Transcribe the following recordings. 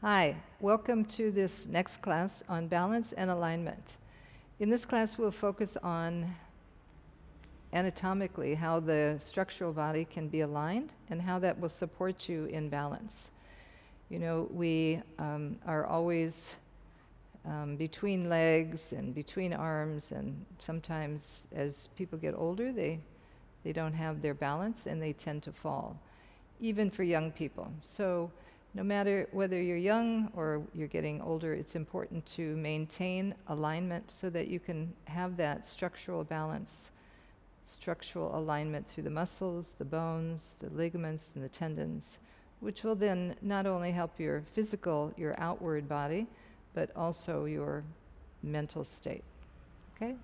Hi, welcome to this next class on balance and alignment. In this class, we'll focus on anatomically how the structural body can be aligned and how that will support you in balance. You know, we are always between legs and between arms, and sometimes as people get older, they don't have their balance and they tend to fall, even for young people. So no matter whether you're young or you're getting older, it's important to maintain alignment so that you can have that structural balance, structural alignment through the muscles, the bones, the ligaments, and the tendons, which will then not only help your physical, your outward body, but also your mental state. Okay?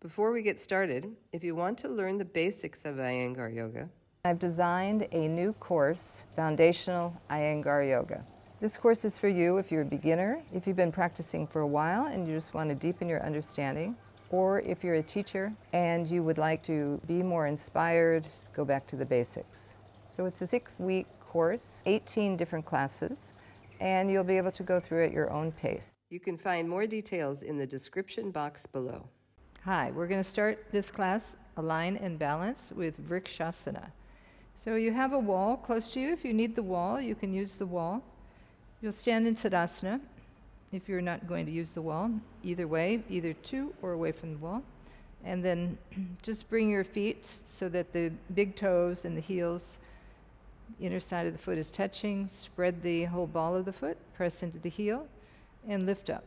Before we get started, if you want to learn the basics of Iyengar Yoga, I've designed a new course, Foundational Iyengar Yoga. This course is for you if you're a beginner, if you've been practicing for a while and you just want to deepen your understanding, or if you're a teacher and you would like to be more inspired, go back to the basics. So it's a 6-week course, 18 different classes, and you'll be able to go through it at your own pace. you can find more details in the description box below. Hi, we're going to start this class, Align and Balance, with Vrksasana. So you have a wall close to you. If you need the wall, you can use the wall. You'll stand in Tadasana if you're not going to use the wall. Either way, either to or away from the wall. And then just bring your feet so that the big toes and the heels, inner side of the foot is touching. Spread the whole ball of the foot, press into the heel, and lift up.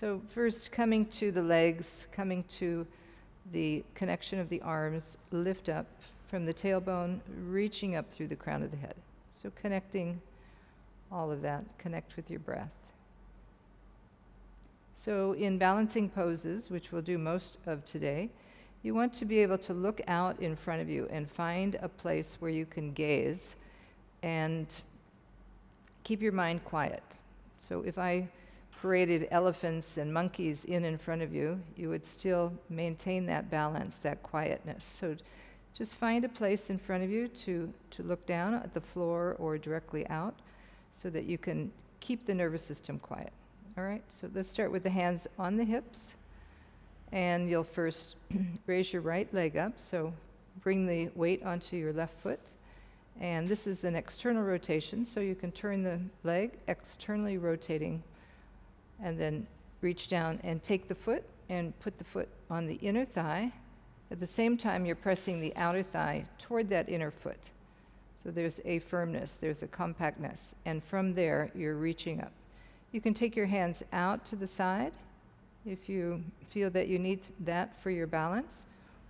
So first coming to the legs, coming to the connection of the arms, lift up from the tailbone, reaching up through the crown of the head. So connecting all of that, connect with your breath. So in balancing poses, which we'll do most of today, you want to be able to look out in front of you and find a place where you can gaze and keep your mind quiet. So if I paraded elephants and monkeys in front of you, you would still maintain that balance, that quietness. So just find a place in front of you to look down at the floor or directly out so that you can keep the nervous system quiet. All right, so let's start with the hands on the hips. And you'll first raise your right leg up, so bring the weight onto your left foot. And this is an external rotation, so you can turn the leg externally rotating and then reach down and take the foot and put the foot on the inner thigh. At the same time, you're pressing the outer thigh toward that inner foot. So there's a firmness, there's a compactness, and from there, you're reaching up. You can take your hands out to the side if you feel that you need that for your balance,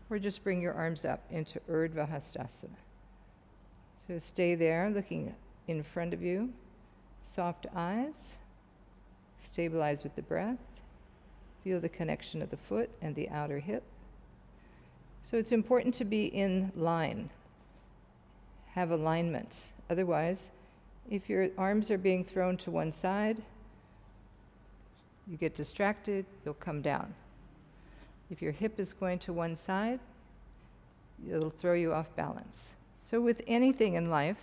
or just bring your arms up into Urdhva Hastasana. So stay there, looking in front of you, soft eyes, stabilize with the breath, feel the connection of the foot and the outer hip. So it's important to be in line, have alignment. Otherwise, if your arms are being thrown to one side, you get distracted, you'll come down. If your hip is going to one side, it'll throw you off balance. So with anything in life,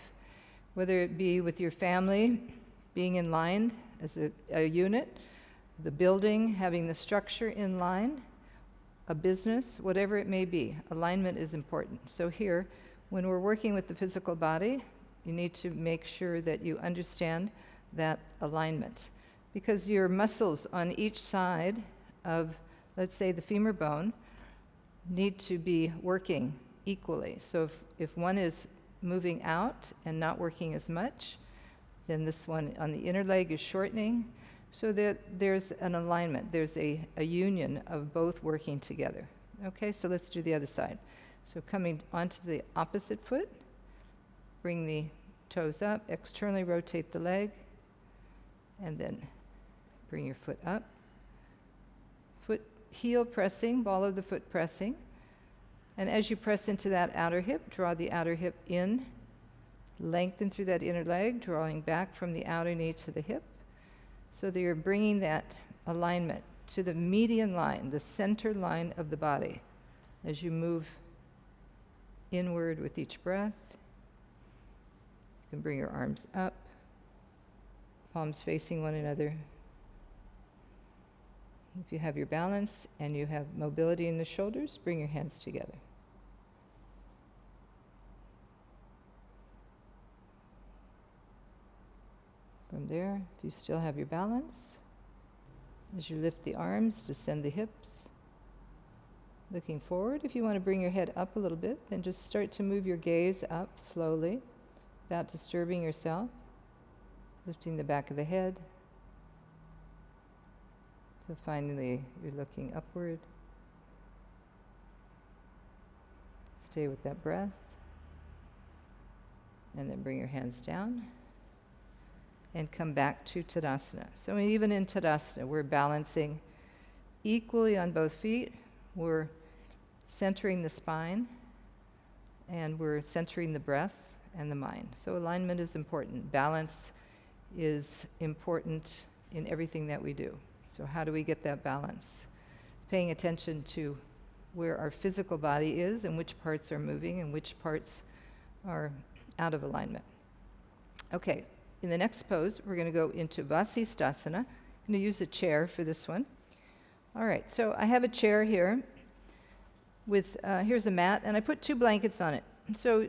whether it be with your family, being in line as a unit, the building, having the structure in line, a business, whatever it may be, alignment is important. So here, when we're working with the physical body, you need to make sure that you understand that alignment. Because your muscles on each side of, let's say, the femur bone, need to be working equally. So if one is moving out and not working as much, then this one on the inner leg is shortening. So there's an alignment, there's a union of both working together. Okay, so let's do the other side. So coming onto the opposite foot, bring the toes up, externally rotate the leg, and then bring your foot up. Foot, heel pressing, ball of the foot pressing. And as you press into that outer hip, draw the outer hip in, lengthen through that inner leg, drawing back from the outer knee to the hip, so that you're bringing that alignment to the median line, the center line of the body. As you move inward with each breath, you can bring your arms up, palms facing one another. If you have your balance and you have mobility in the shoulders, bring your hands together. From there, if you still have your balance, as you lift the arms, descend the hips, looking forward. If you want to bring your head up a little bit, then just start to move your gaze up slowly without disturbing yourself, lifting the back of the head. So finally, you're looking upward. Stay with that breath. And then bring your hands down. And come back to Tadasana. So even in Tadasana, we're balancing equally on both feet. We're centering the spine. And we're centering the breath and the mind. So alignment is important. Balance is important in everything that we do. So how do we get that balance? Paying attention to where our physical body is and which parts are moving and which parts are out of alignment. Okay, in the next pose, we're going to go into Vasisthasana. I'm going to use a chair for this one. All right, so I have a chair here with, here's a mat, and I put 2 blankets on it. So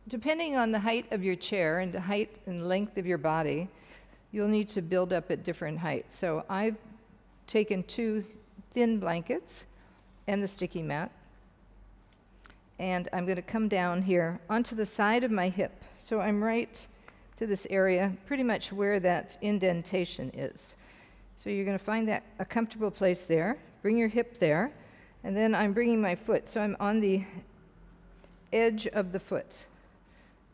depending on the height of your chair and the height and length of your body, you'll need to build up at different heights. So I've taken 2 thin blankets and the sticky mat, and I'm going to come down here onto the side of my hip. So I'm right to this area, pretty much where that indentation is. So you're going to find that a comfortable place there. Bring your hip there, and then I'm bringing my foot. So I'm on the edge of the foot,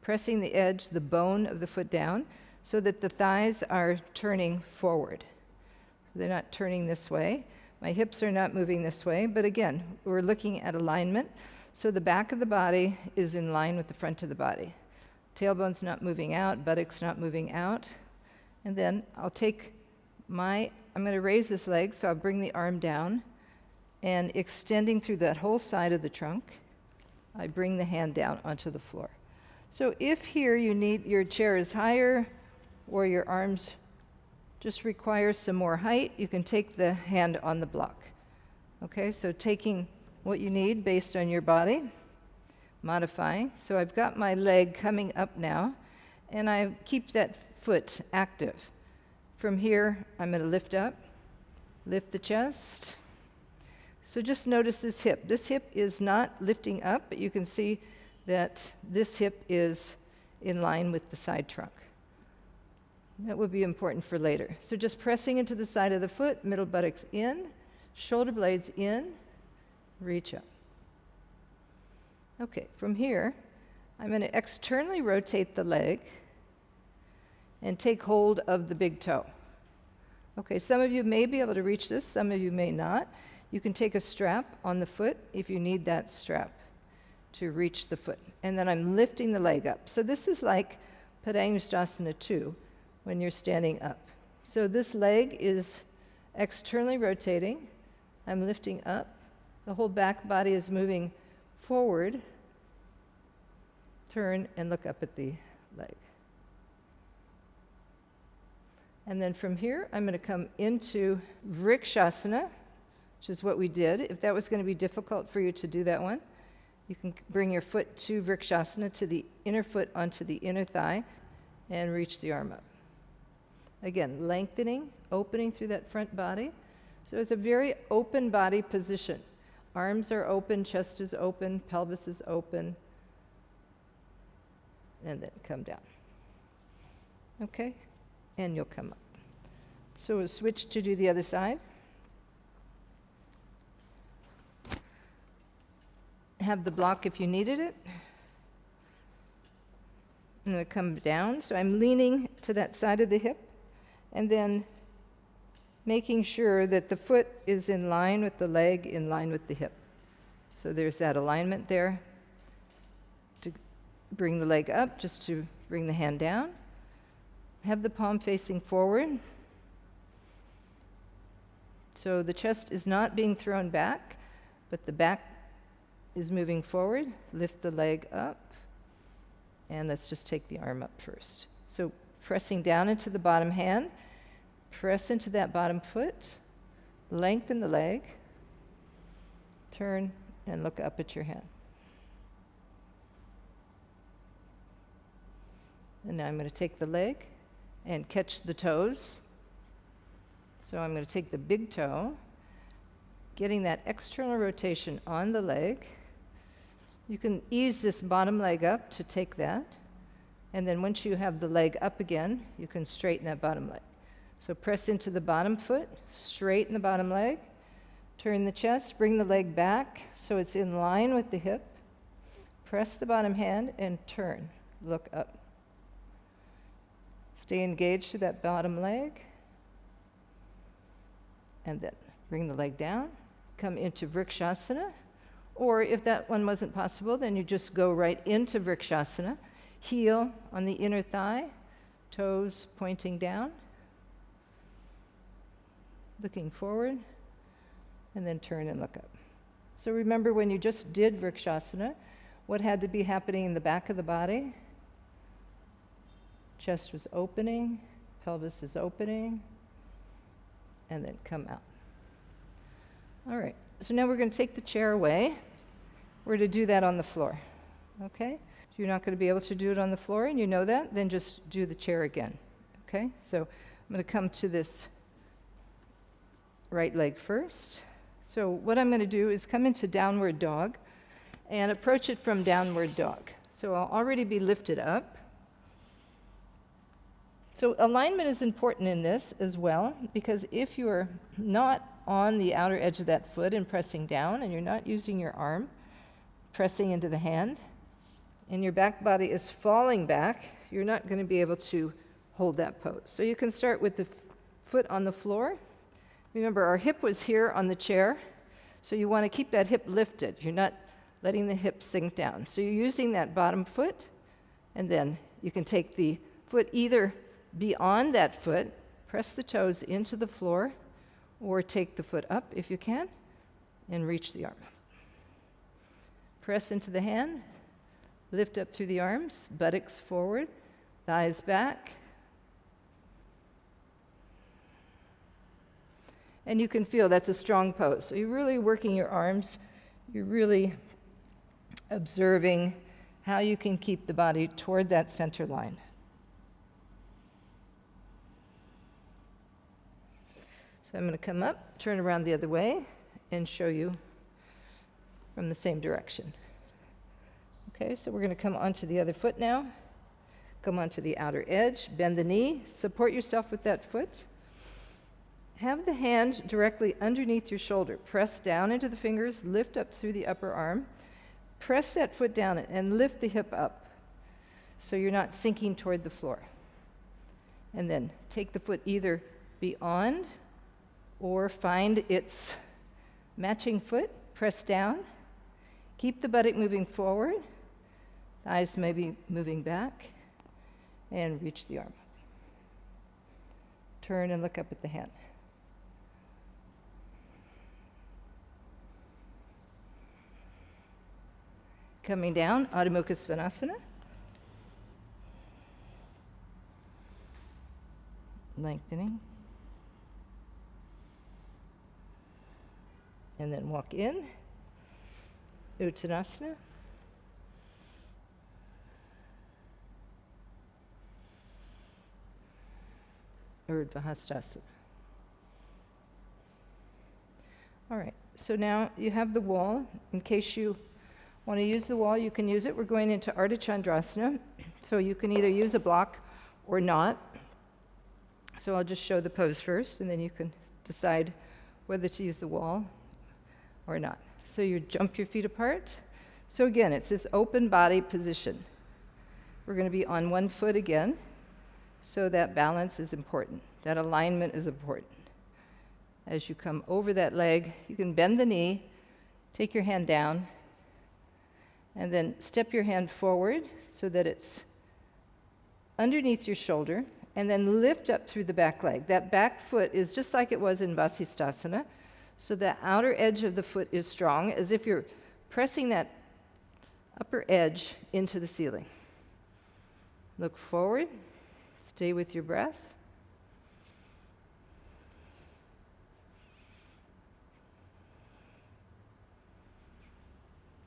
pressing the edge, the bone of the foot down, so that the thighs are turning forward. So they're not turning this way. My hips are not moving this way, but again, we're looking at alignment. So the back of the body is in line with the front of the body. Tailbone's not moving out, buttocks not moving out. And then I'll take I'm going to raise this leg, so I'll bring the arm down, and extending through that whole side of the trunk, I bring the hand down onto the floor. So if here your chair is higher, or your arms just require some more height, you can take the hand on the block. Okay, so taking what you need based on your body, modifying. So I've got my leg coming up now, and I keep that foot active. From here, I'm going to lift up, lift the chest. So just notice this hip. This hip is not lifting up, but you can see that this hip is in line with the side trunk. That will be important for later. So just pressing into the side of the foot, middle buttocks in, shoulder blades in, reach up. Okay, from here, I'm going to externally rotate the leg and take hold of the big toe. Okay, some of you may be able to reach this, some of you may not. You can take a strap on the foot if you need that strap to reach the foot. And then I'm lifting the leg up. So this is like Padangusthasana 2 when you're standing up. So this leg is externally rotating. I'm lifting up. The whole back body is moving forward. Turn and look up at the leg. And then from here, I'm going to come into Vrksasana, which is what we did. If that was going to be difficult for you to do that one, you can bring your foot to Vrksasana, to the inner foot onto the inner thigh, and reach the arm up. Again, lengthening, opening through that front body. So it's a very open body position. Arms are open, chest is open, pelvis is open, and then come down. Okay? And you'll come up. So we'll switch to do the other side. Have the block if you needed it. I'm going to come down, so I'm leaning to that side of the hip, and then making sure that the foot is in line with the leg, in line with the hip. So there's that alignment there. To bring the leg up, just to bring the hand down. Have the palm facing forward. So the chest is not being thrown back, but the back is moving forward. Lift the leg up. And let's just take the arm up first. So pressing down into the bottom hand. Press into that bottom foot. Lengthen the leg. Turn and look up at your hand. And now I'm going to take the leg and catch the toes. So I'm going to take the big toe, getting that external rotation on the leg. You can ease this bottom leg up to take that. And then once you have the leg up again, you can straighten that bottom leg. So press into the bottom foot, straighten the bottom leg, turn the chest, bring the leg back so it's in line with the hip. Press the bottom hand and turn, look up. Stay engaged to that bottom leg. And then bring the leg down, come into Vrksasana. Or if that one wasn't possible, then you just go right into Vrksasana. Heel on the inner thigh, toes pointing down. Looking forward, and then turn and look up. So remember when you just did Vrksasana, what had to be happening in the back of the body? Chest was opening, pelvis is opening, and then come out. All right, so now we're going to take the chair away. We're going to do that on the floor, okay? If you're not going to be able to do it on the floor and you know that, then just do the chair again, okay? So I'm going to come to this right leg first. So what I'm going to do is come into downward dog and approach it from downward dog. So I'll already be lifted up. So alignment is important in this as well, because if you're not on the outer edge of that foot and pressing down, and you're not using your arm, pressing into the hand, and your back body is falling back, you're not going to be able to hold that pose. So you can start with the foot on the floor. Remember, our hip was here on the chair, so you want to keep that hip lifted. You're not letting the hip sink down. So you're using that bottom foot, and then you can take the foot either beyond that foot, press the toes into the floor, or take the foot up if you can, and reach the arm up. Press into the hand, lift up through the arms, buttocks forward, thighs back. And you can feel that's a strong pose. So you're really working your arms. You're really observing how you can keep the body toward that center line. So I'm going to come up, turn around the other way, and show you from the same direction. Okay, so we're going to come onto the other foot now. Come onto the outer edge, bend the knee, support yourself with that foot. Have the hand directly underneath your shoulder. Press down into the fingers, lift up through the upper arm. Press that foot down and lift the hip up so you're not sinking toward the floor. And then take the foot either beyond or find its matching foot. Press down. Keep the buttock moving forward. The eyes may be moving back. And reach the arm. Turn and look up at the hand. Coming down, Adho Mukha Svanasana. Lengthening. And then walk in. Uttanasana. Urdhva Hastasana. All right, so now you have the wall. In case you want to use the wall, you can use it. We're going into Ardha Chandrasana, so you can either use a block or not. So I'll just show the pose first, and then you can decide whether to use the wall or not. So you jump your feet apart. So again, it's this open body position. We're going to be on one foot again, so that balance is important. That alignment is important. As you come over that leg, you can bend the knee, take your hand down, and then step your hand forward so that it's underneath your shoulder, and then lift up through the back leg. That back foot is just like it was in Vasisthasana, so the outer edge of the foot is strong, as if you're pressing that upper edge into the ceiling. Look forward, Stay with your breath.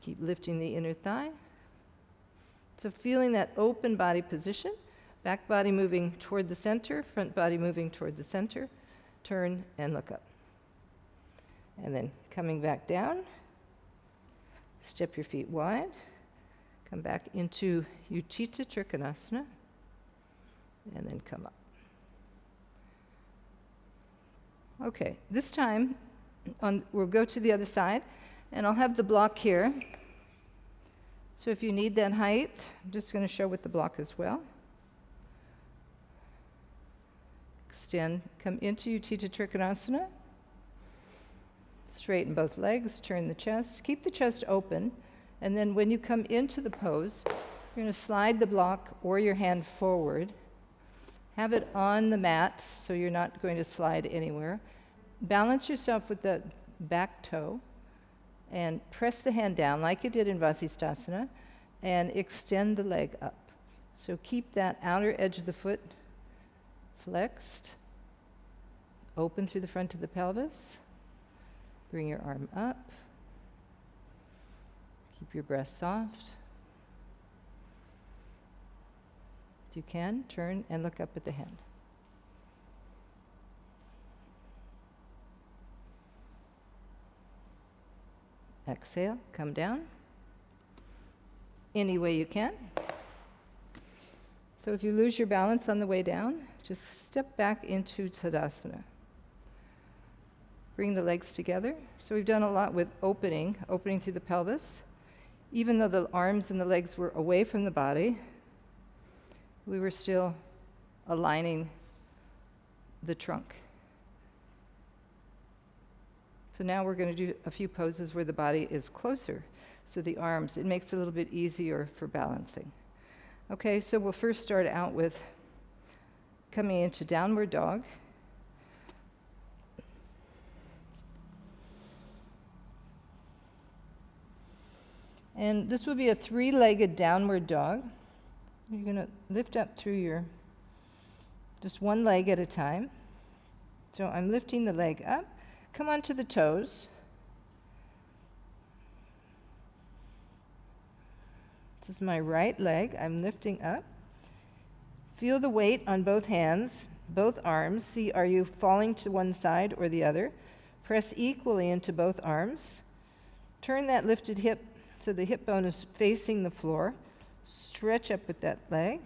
Keep lifting the inner thigh. So feeling that open body position, back body moving toward the center, front body moving toward the center. Turn and look up. And then coming back down, step your feet wide, come back into Utthita Trikonasana, and then come up. Okay, this time we'll go to the other side, and I'll have the block here. So if you need that height, I'm just going to show with the block as well. Extend, come into Utthita Trikonasana. Straighten both legs, turn the chest. Keep the chest open, and then when you come into the pose, you're going to slide the block or your hand forward. Have it on the mat so you're not going to slide anywhere. Balance yourself with the back toe and press the hand down like you did in Vasisthasana and extend the leg up. So keep that outer edge of the foot flexed, open through the front of the pelvis. Bring your arm up. Keep your breath soft. If you can, turn and look up at the hand. Exhale, come down. Any way you can. So if you lose your balance on the way down, just step back into Tadasana. Bring the legs together. So we've done a lot with opening through the pelvis. Even though the arms and the legs were away from the body, we were still aligning the trunk. So now we're going to do a few poses where the body is closer. So the arms, it makes it a little bit easier for balancing. Okay, so we'll first start out with coming into downward dog. And this will be a three-legged downward dog. You're going to lift up through just one leg at a time. So I'm lifting the leg up. Come onto the toes. This is my right leg. I'm lifting up. Feel the weight on both hands, both arms. See, are you falling to one side or the other? Press equally into both arms. Turn that lifted hip so the hip bone is facing the floor. Stretch up with that leg.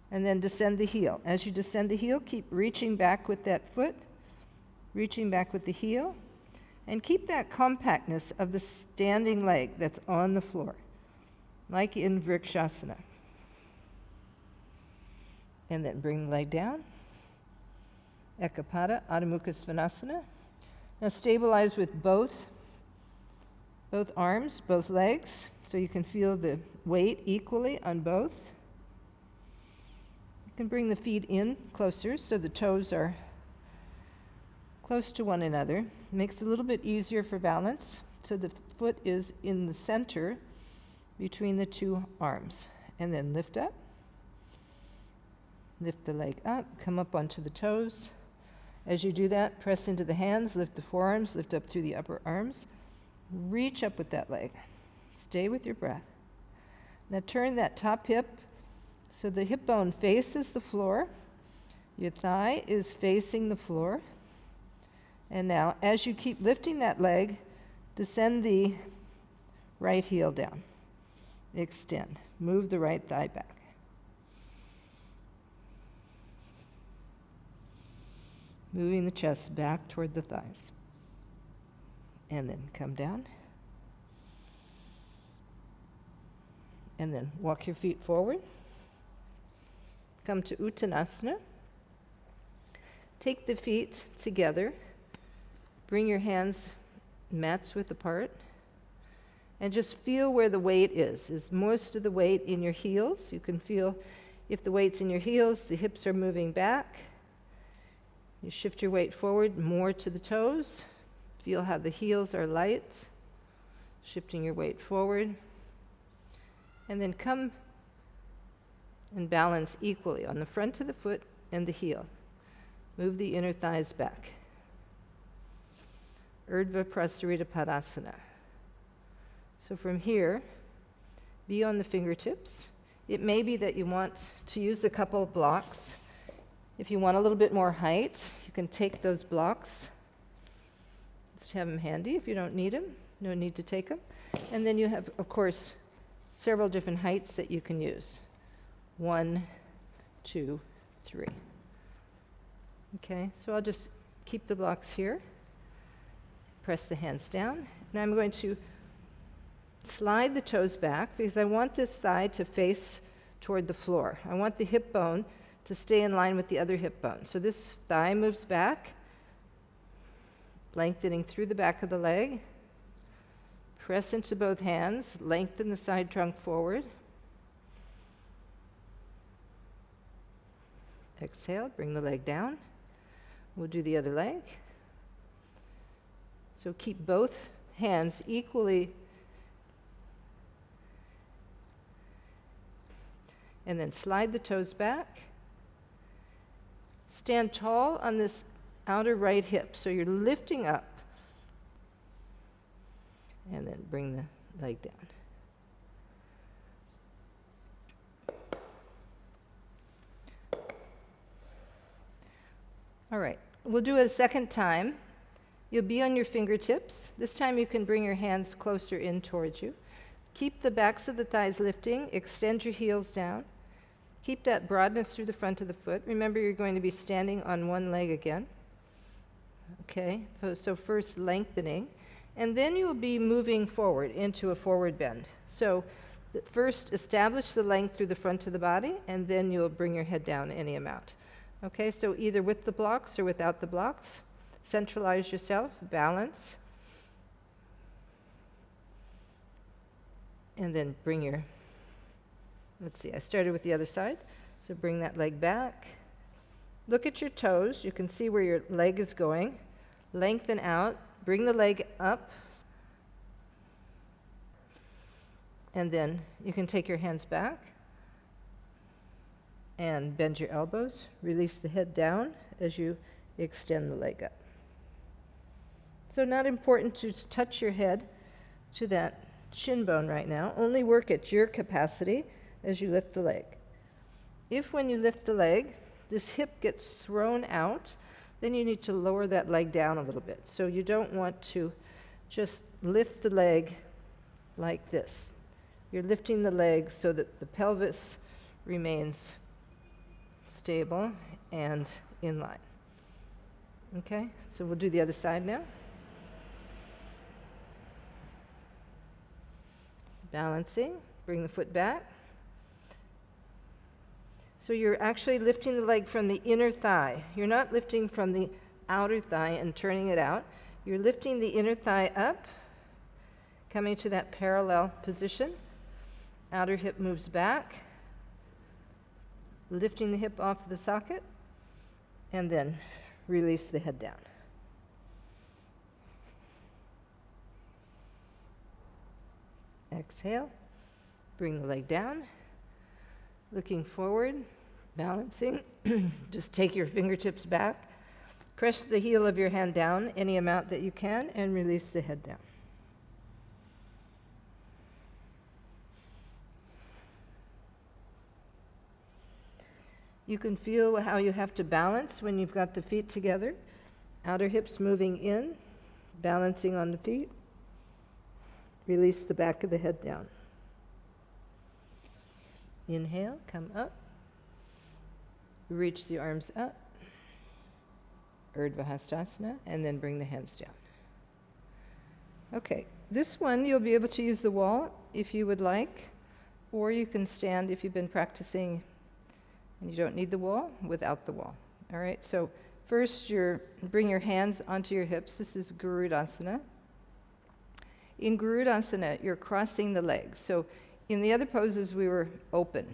And then descend the heel. As you descend the heel, keep reaching back with that foot. Reaching back with the heel. And keep that compactness of the standing leg that's on the floor, like in Vrksasana. And then bring the leg down. Ekapadasana, Adho Mukha Svanasana. Now stabilize with both arms, both legs, so you can feel the weight equally on both. You can bring the feet in closer so the toes are close to one another. Makes it a little bit easier for balance. So the foot is in the center between the two arms. And then lift up. Lift the leg up, come up onto the toes. As you do that, press into the hands, lift the forearms, lift up through the upper arms. Reach up with that leg. Stay with your breath. Now turn that top hip so the hip bone faces the floor. Your thigh is facing the floor. And now, as you keep lifting that leg, descend the right heel down. Extend. Move the right thigh back. Moving the chest back toward the thighs. And then come down. And then walk your feet forward. Come to Uttanasana. Take the feet together. Bring your hands mats width apart. And just feel where the weight is. Is most of the weight in your heels? You can feel if the weight's in your heels, the hips are moving back. You shift your weight forward more to the toes. Feel how the heels are light. Shifting your weight forward. And then come and balance equally on the front of the foot and the heel. Move the inner thighs back. Urdhva Prasarita Padasana. So from here, be on the fingertips. It may be that you want to use a couple of blocks. If you want a little bit more height, you can take those blocks. Just have them handy. If you don't need them, no need to take them. And then you have, of course, several different heights that you can use. 1, 2, 3. Okay, so I'll just keep the blocks here. Press the hands down. And I'm going to slide the toes back because I want this thigh to face toward the floor. I want the hip bone to stay in line with the other hip bone. So this thigh moves back, lengthening through the back of the leg. Press into both hands, lengthen the side trunk forward. Exhale, bring the leg down. We'll do the other leg. So keep both hands equally, and then slide the toes back. Stand tall on this outer right hip, so you're lifting up. And then bring the leg down. All right, we'll do it a second time. You'll be on your fingertips. This time you can bring your hands closer in towards you. Keep the backs of the thighs lifting. Extend your heels down. Keep that broadness through the front of the foot. Remember, you're going to be standing on one leg again. Okay, so first lengthening. And then you'll be moving forward into a forward bend. So first establish the length through the front of the body, and then you'll bring your head down any amount. Okay, so either with the blocks or without the blocks. Centralize yourself, balance. And then bring your, let's see, I started with the other side. So bring that leg back. Look at your toes. You can see where your leg is going. Lengthen out. Bring the leg up. And then you can take your hands back and bend your elbows. Release the head down as you extend the leg up. So not important to touch your head to that shin bone right now. Only work at your capacity as you lift the leg. If when you lift the leg, this hip gets thrown out, then you need to lower that leg down a little bit. So you don't want to just lift the leg like this. You're lifting the leg so that the pelvis remains stable and in line. Okay, so we'll do the other side now. Balancing, bring the foot back. So you're actually lifting the leg from the inner thigh. You're not lifting from the outer thigh and turning it out. You're lifting the inner thigh up, coming to that parallel position. Outer hip moves back, lifting the hip off the socket, and then release the head down. Exhale, bring the leg down, looking forward, balancing. Just take your fingertips back, press the heel of your hand down any amount that you can, and release the head down. You can feel how you have to balance when you've got the feet together. Outer hips moving in, balancing on the feet. Release the back of the head down. Inhale, come up. Reach the arms up. Urdhva Hastasana, and then bring the hands down. Okay, this one you'll be able to use the wall if you would like, or you can stand if you've been practicing and you don't need the wall, without the wall. All right, so first bring your hands onto your hips. This is Garudasana. In Garudasana, you're crossing the legs. So in the other poses, we were open.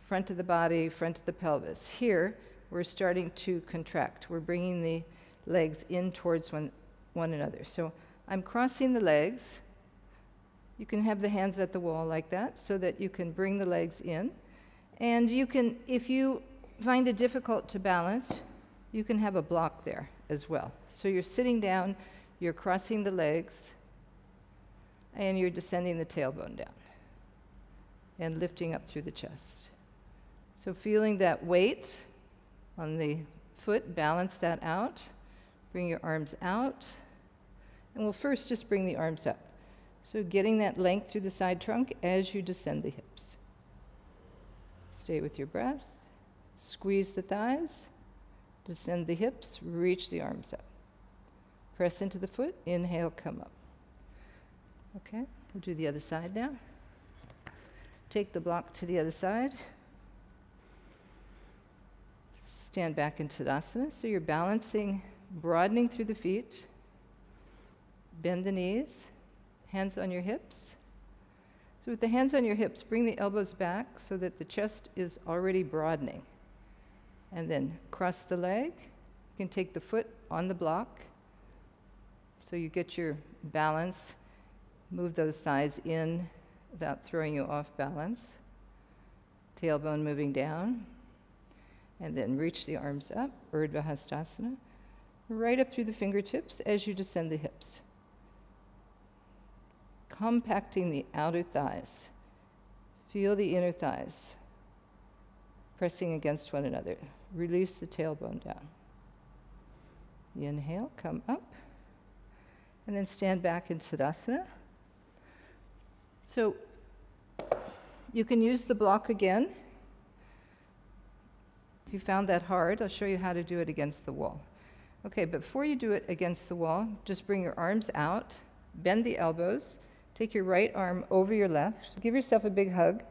Front of the body, front of the pelvis. Here, we're starting to contract. We're bringing the legs in towards one another. So I'm crossing the legs. You can have the hands at the wall like that so that you can bring the legs in. And you can, if you find it difficult to balance, you can have a block there as well. So you're sitting down, you're crossing the legs, and you're descending the tailbone down and lifting up through the chest. So feeling that weight on the foot, balance that out. Bring your arms out. And we'll first just bring the arms up. So getting that length through the side trunk as you descend the hips. Stay with your breath. Squeeze the thighs. Descend the hips. Reach the arms up. Press into the foot. Inhale, come up. Okay, we'll do the other side now. Take the block to the other side. Stand back in Tadasana. So you're balancing, broadening through the feet. Bend the knees. Hands on your hips. So with the hands on your hips, bring the elbows back so that the chest is already broadening. And then cross the leg. You can take the foot on the block so you get your balance. Move those thighs in without throwing you off balance. Tailbone moving down. And then reach the arms up, Urdhva Hastasana, right up through the fingertips as you descend the hips. Compacting the outer thighs. Feel the inner thighs pressing against one another. Release the tailbone down. Inhale, come up. And then stand back in Tadasana. So you can use the block again. If you found that hard, I'll show you how to do it against the wall. Okay, but before you do it against the wall, just bring your arms out, bend the elbows, take your right arm over your left, give yourself a big hug,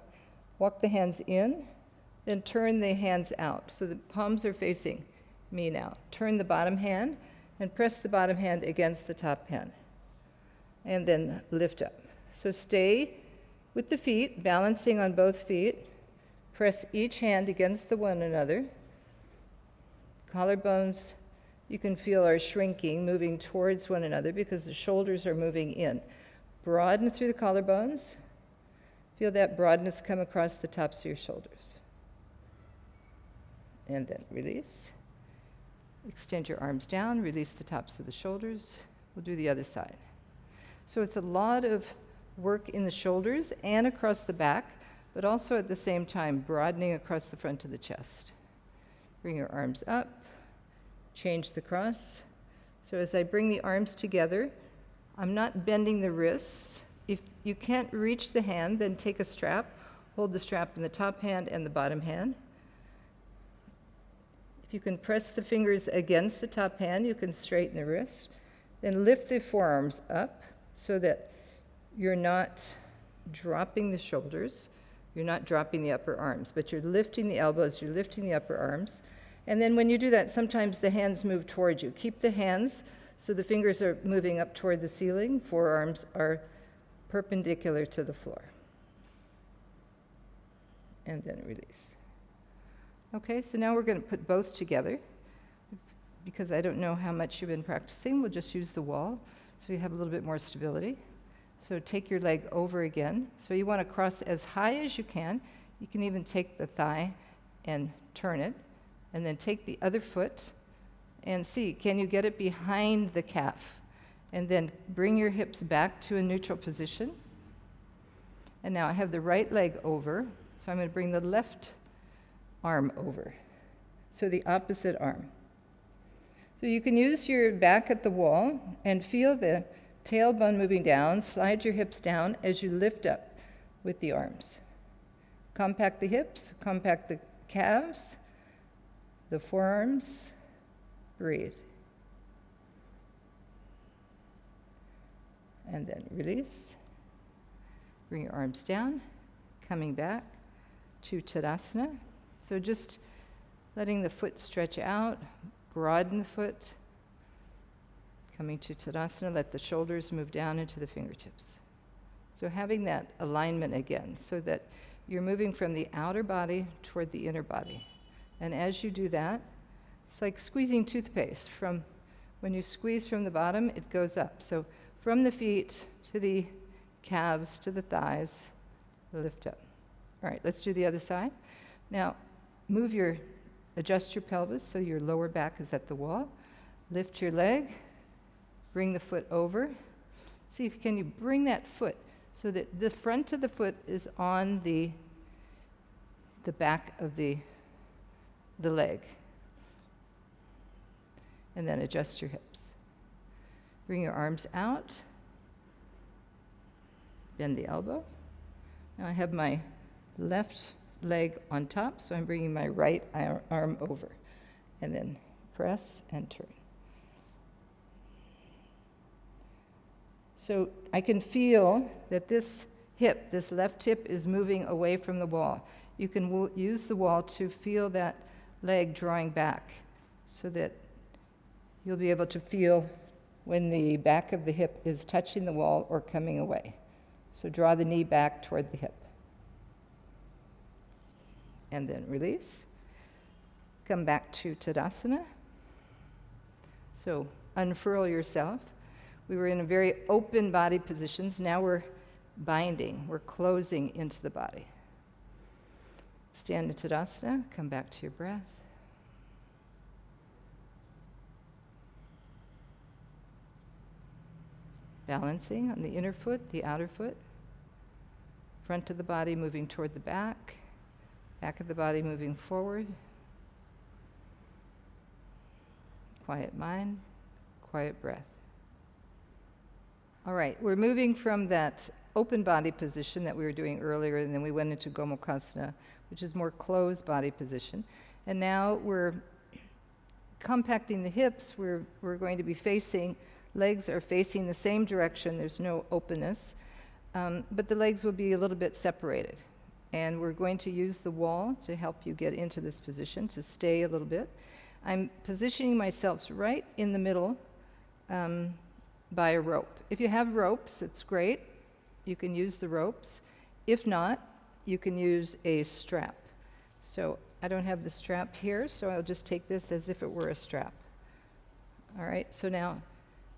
walk the hands in, then turn the hands out. So the palms are facing me now. Turn the bottom hand and press the bottom hand against the top hand. And then lift up. So stay with the feet, balancing on both feet. Press each hand against the one another. Collarbones, you can feel, are shrinking, moving towards one another because the shoulders are moving in. Broaden through the collarbones. Feel that broadness come across the tops of your shoulders. And then release. Extend your arms down, release the tops of the shoulders. We'll do the other side. So it's a lot of work in the shoulders and across the back, but also at the same time broadening across the front of the chest. Bring your arms up, change the cross. So as I bring the arms together, I'm not bending the wrists. If you can't reach the hand, then take a strap, hold the strap in the top hand and the bottom hand. If you can press the fingers against the top hand, you can straighten the wrist. Then lift the forearms up so that you're not dropping the shoulders. You're not dropping the upper arms, but you're lifting the elbows, you're lifting the upper arms. And then when you do that, sometimes the hands move towards you. Keep the hands so the fingers are moving up toward the ceiling. Forearms are perpendicular to the floor. And then release. Okay, so now we're going to put both together. Because I don't know how much you've been practicing, we'll just use the wall so you have a little bit more stability. So take your leg over again. So you want to cross as high as you can. You can even take the thigh and turn it. And then take the other foot and see, can you get it behind the calf? And then bring your hips back to a neutral position. And now I have the right leg over, so I'm going to bring the left arm over. So the opposite arm. So you can use your back at the wall and feel the tailbone moving down. Slide your hips down as you lift up with the arms. Compact the hips, compact the calves, the forearms. Breathe. And then release. Bring your arms down, coming back to Tadasana. So just letting the foot stretch out, broaden the foot. Coming to Tadasana, let the shoulders move down into the fingertips. So having that alignment again, so that you're moving from the outer body toward the inner body. And as you do that, it's like squeezing toothpaste. From when you squeeze from the bottom, it goes up. So from the feet to the calves to the thighs, lift up. All right, let's do the other side. Now, adjust your pelvis so your lower back is at the wall. Lift your leg, bring the foot over. See if you bring that foot so that the front of the foot is on the back of the leg. And then adjust your hips. Bring your arms out. Bend the elbow. Now I have my left leg on top, so I'm bringing my right arm over. And then press and turn. So I can feel that this left hip is moving away from the wall. You can use the wall to feel that leg drawing back so that you'll be able to feel when the back of the hip is touching the wall or coming away. So draw the knee back toward the hip. And then release. Come back to Tadasana. So unfurl yourself. We were in a very open body positions. Now we're binding. We're closing into the body. Stand in Tadasana. Come back to your breath. Balancing on the inner foot, the outer foot. Front of the body moving toward the back. Back of the body moving forward. Quiet mind, quiet breath. All right, we're moving from that open body position that we were doing earlier, and then we went into Gomukhasana, which is more closed body position. And now we're compacting the hips. We're going to be legs are facing the same direction. There's no openness, but the legs will be a little bit separated. And we're going to use the wall to help you get into this position, to stay a little bit. I'm positioning myself right in the middle by a rope. If you have ropes, it's great. You can use the ropes. If not, you can use a strap. So I don't have the strap here, so I'll just take this as if it were a strap. All right, so now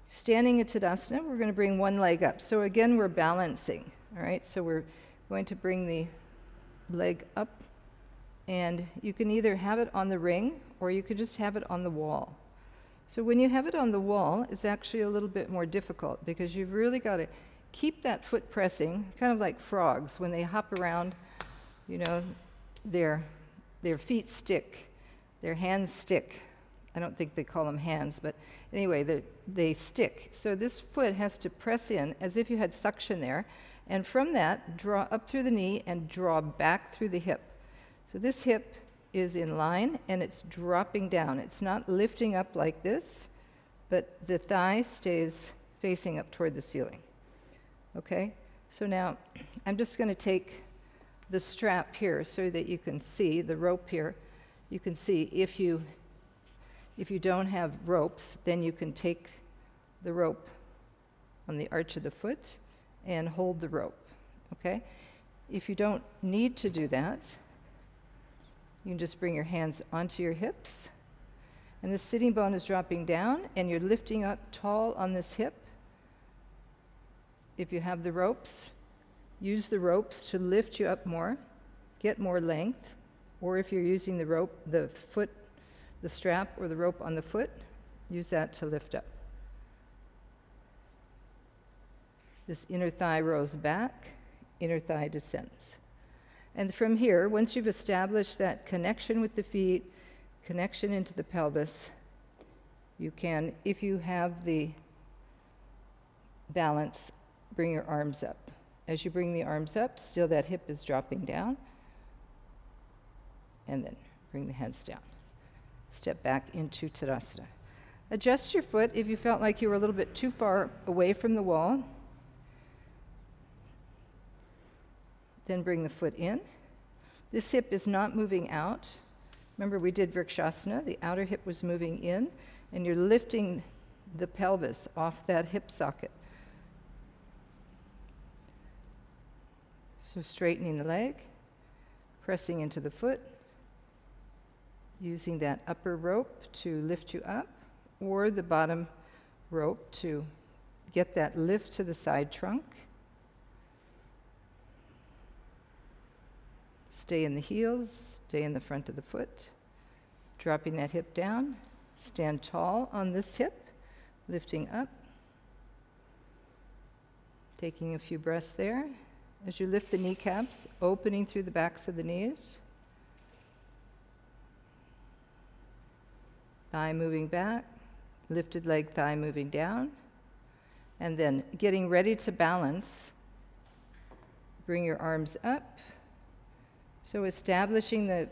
standing in Tadasana, we're going to bring one leg up. So again, we're balancing. All right, so we're going to bring the leg up, and you can either have it on the ring or you could just have it on the wall. So when you have it on the wall, it's actually a little bit more difficult because you've really got to keep that foot pressing, kind of like frogs. When they hop around, their feet stick, their hands stick. I don't think they call them hands, but anyway, they stick. So this foot has to press in as if you had suction there, and from that, draw up through the knee and draw back through the hip. So this hip is in line, and it's dropping down. It's not lifting up like this, but the thigh stays facing up toward the ceiling. Okay? So now, I'm just going to take the strap here so that you can see, the rope here. You can see if you don't have ropes, then you can take the rope on the arch of the foot and hold the rope, okay? If you don't need to do that, you can just bring your hands onto your hips, and the sitting bone is dropping down, and you're lifting up tall on this hip. If you have the ropes, use the ropes to lift you up more, get more length, or if you're using the strap or the rope on the foot, use that to lift up. This inner thigh rolls back, inner thigh descends. And from here, once you've established that connection with the feet, connection into the pelvis, you can, if you have the balance, bring your arms up. As you bring the arms up, still that hip is dropping down, and then bring the hands down. Step back into Tadasana. Adjust your foot if you felt like you were a little bit too far away from the wall. Then bring the foot in. This hip is not moving out. Remember, we did Vrksasana. The outer hip was moving in, and you're lifting the pelvis off that hip socket. So straightening the leg, pressing into the foot, using that upper rope to lift you up, or the bottom rope to get that lift to the side trunk. Stay in the heels, stay in the front of the foot. Dropping that hip down. Stand tall on this hip, lifting up. Taking a few breaths there. As you lift the kneecaps, opening through the backs of the knees. Thigh moving back, lifted leg, thigh moving down. And then getting ready to balance, bring your arms up. So establishing the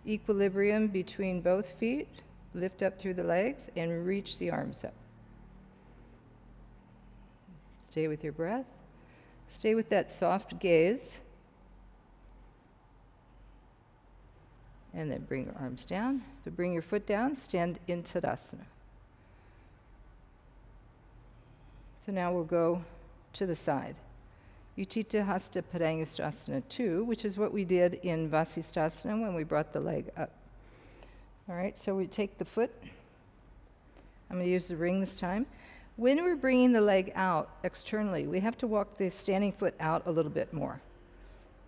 equilibrium between both feet, lift up through the legs and reach the arms up. Stay with your breath. Stay with that soft gaze. And then bring your arms down. To bring your foot down, stand in Tadasana. So now we'll go to the side. Utthita Hasta Padangusthasana 2, which is what we did in Vasisthasana when we brought the leg up. All right, so we take the foot. I'm going to use the ring this time. When we're bringing the leg out externally, we have to walk the standing foot out a little bit more.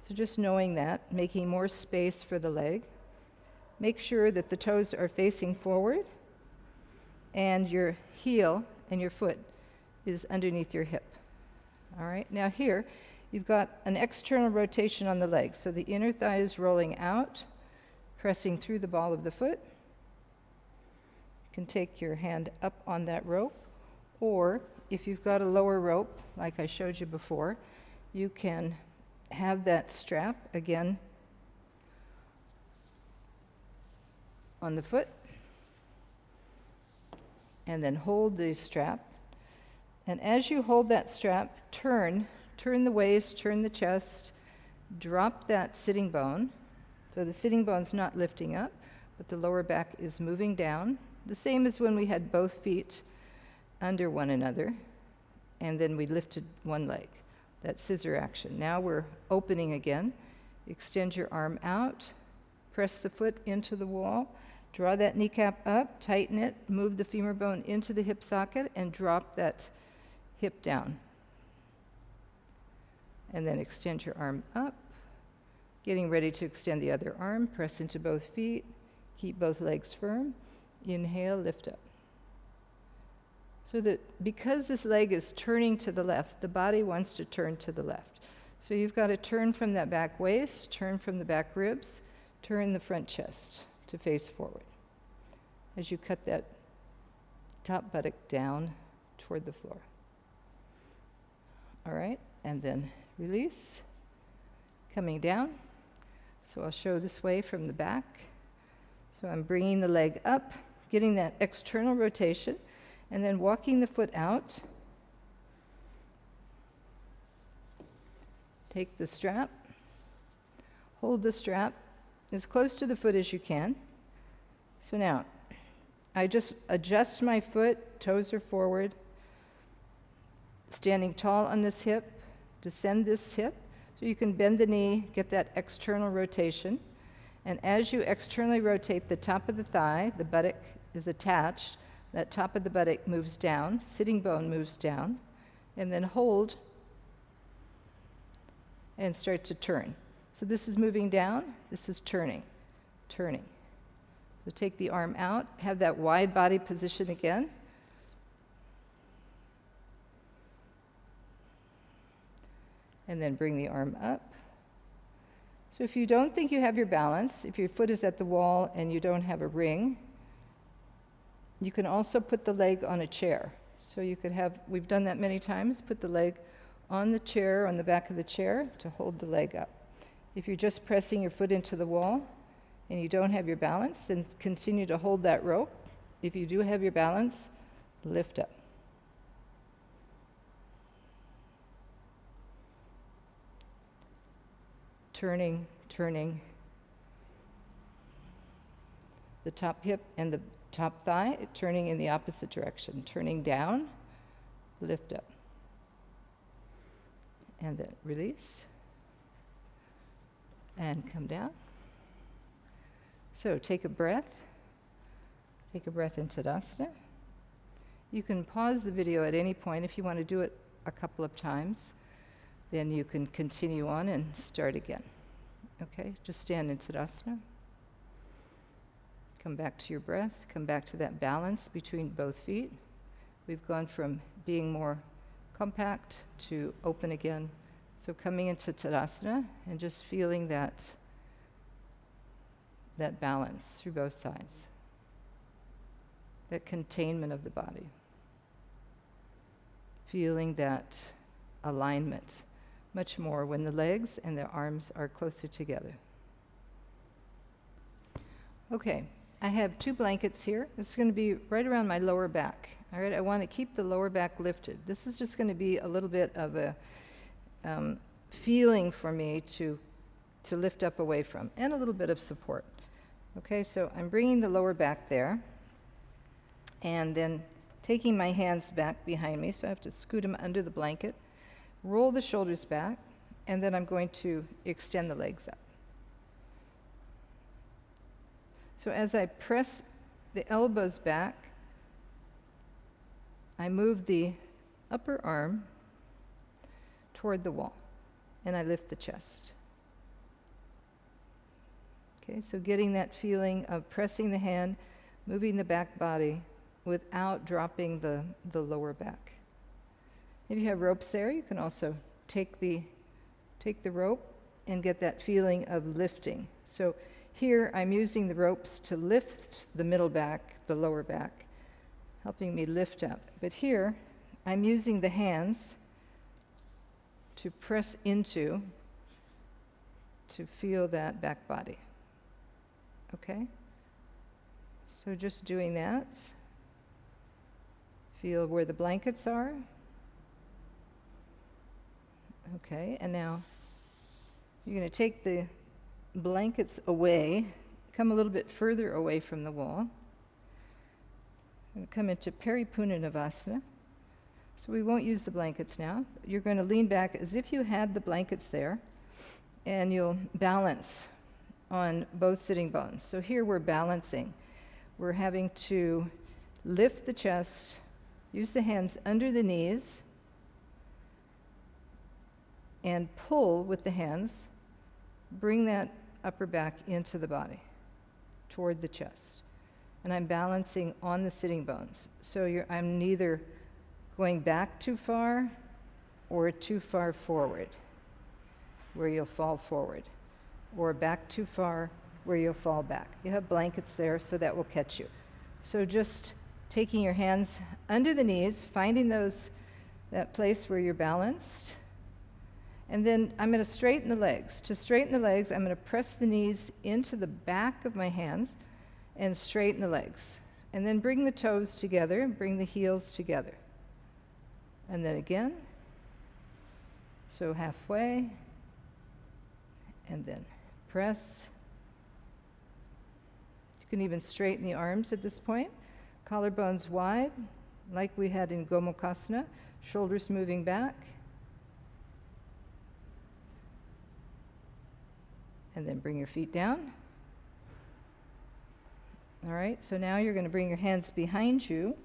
So just knowing that, making more space for the leg. Make sure that the toes are facing forward and your heel and your foot is underneath your hip. All right, now here you've got an external rotation on the leg. So the inner thigh is rolling out, pressing through the ball of the foot. You can take your hand up on that rope, or if you've got a lower rope, like I showed you before, you can have that strap again on the foot, and then hold the strap. And as you hold that strap, turn the waist, turn the chest, drop that sitting bone. So the sitting bone's not lifting up, but the lower back is moving down. The same as when we had both feet under one another, and then we lifted one leg, that scissor action. Now we're opening again. Extend your arm out, press the foot into the wall, draw that kneecap up, tighten it, move the femur bone into the hip socket, and drop that hip down. And then extend your arm up, getting ready to extend the other arm, press into both feet, keep both legs firm. Inhale, lift up. So that because this leg is turning to the left, the body wants to turn to the left. So you've got to turn from that back waist, turn from the back ribs, turn the front chest to face forward. As you cut that top buttock down toward the floor. All right, and then release, coming down. So I'll show this way from the back. So I'm bringing the leg up, getting that external rotation, and then walking the foot out. Take the strap, hold the strap as close to the foot as you can. So now, I just adjust my foot, toes are forward, standing tall on this hip, descend this hip, so you can bend the knee, get that external rotation. And as you externally rotate the top of the thigh, the buttock is attached, that top of the buttock moves down, sitting bone moves down, and then hold and start to turn. So this is moving down, this is turning. So take the arm out, have that wide body position again. And then bring the arm up. So if you don't think you have your balance, if your foot is at the wall and you don't have a ring, you can also put the leg on a chair. So you could have, we've done that many times, put the leg on the chair, on the back of the chair to hold the leg up. If you're just pressing your foot into the wall and you don't have your balance, then continue to hold that rope. If you do have your balance, lift up. Turning, the top hip and the top thigh, turning in the opposite direction. Turning down, lift up. And then release. And come down. So take a breath. Take a breath in Tadasana. You can pause the video at any point if you want to do it a couple of times. Then you can continue on and start again. Okay, just stand in Tadasana. Come back to your breath. Come back to that balance between both feet. We've gone from being more compact to open again. So coming into Tadasana and just feeling that balance through both sides. That containment of the body. Feeling that alignment much more when the legs and the arms are closer together. Okay, I have 2 blankets here. This is going to be right around my lower back. All right, I want to keep the lower back lifted. This is just going to be a little bit of a feeling for me to lift up away from, and a little bit of support. Okay, so I'm bringing the lower back there, and then taking my hands back behind me, so I have to scoot them under the blanket, roll the shoulders back, and then I'm going to extend the legs up. So as I press the elbows back, I move the upper arm toward the wall, and I lift the chest. Okay, so getting that feeling of pressing the hand, moving the back body without dropping the lower back. If you have ropes there, you can also take the rope and get that feeling of lifting. So here I'm using the ropes to lift the middle back, the lower back, helping me lift up. But here I'm using the hands to press into, to feel that back body. Okay? So just doing that. Feel where the blankets are. Okay, and now you're going to take the blankets away, come a little bit further away from the wall. Come into Paripurna Navasana. So we won't use the blankets now. You're going to lean back as if you had the blankets there, and you'll balance on both sitting bones. So here we're balancing. We're having to lift the chest, use the hands under the knees, and pull with the hands, bring that upper back into the body, toward the chest. And I'm balancing on the sitting bones. So I'm neither going back too far or too far forward, where you'll fall forward, or back too far, where you'll fall back. You have blankets there, so that will catch you. So just taking your hands under the knees, finding that place where you're balanced. And then I'm going to straighten the legs. To straighten the legs, I'm going to press the knees into the back of my hands and straighten the legs. And then bring the toes together, bring the heels together. And then again. So halfway. And then press. You can even straighten the arms at this point. Collarbones wide, like we had in Gomukhasana. Shoulders moving back. And then bring your feet down. All right, so now you're going to bring your hands behind you,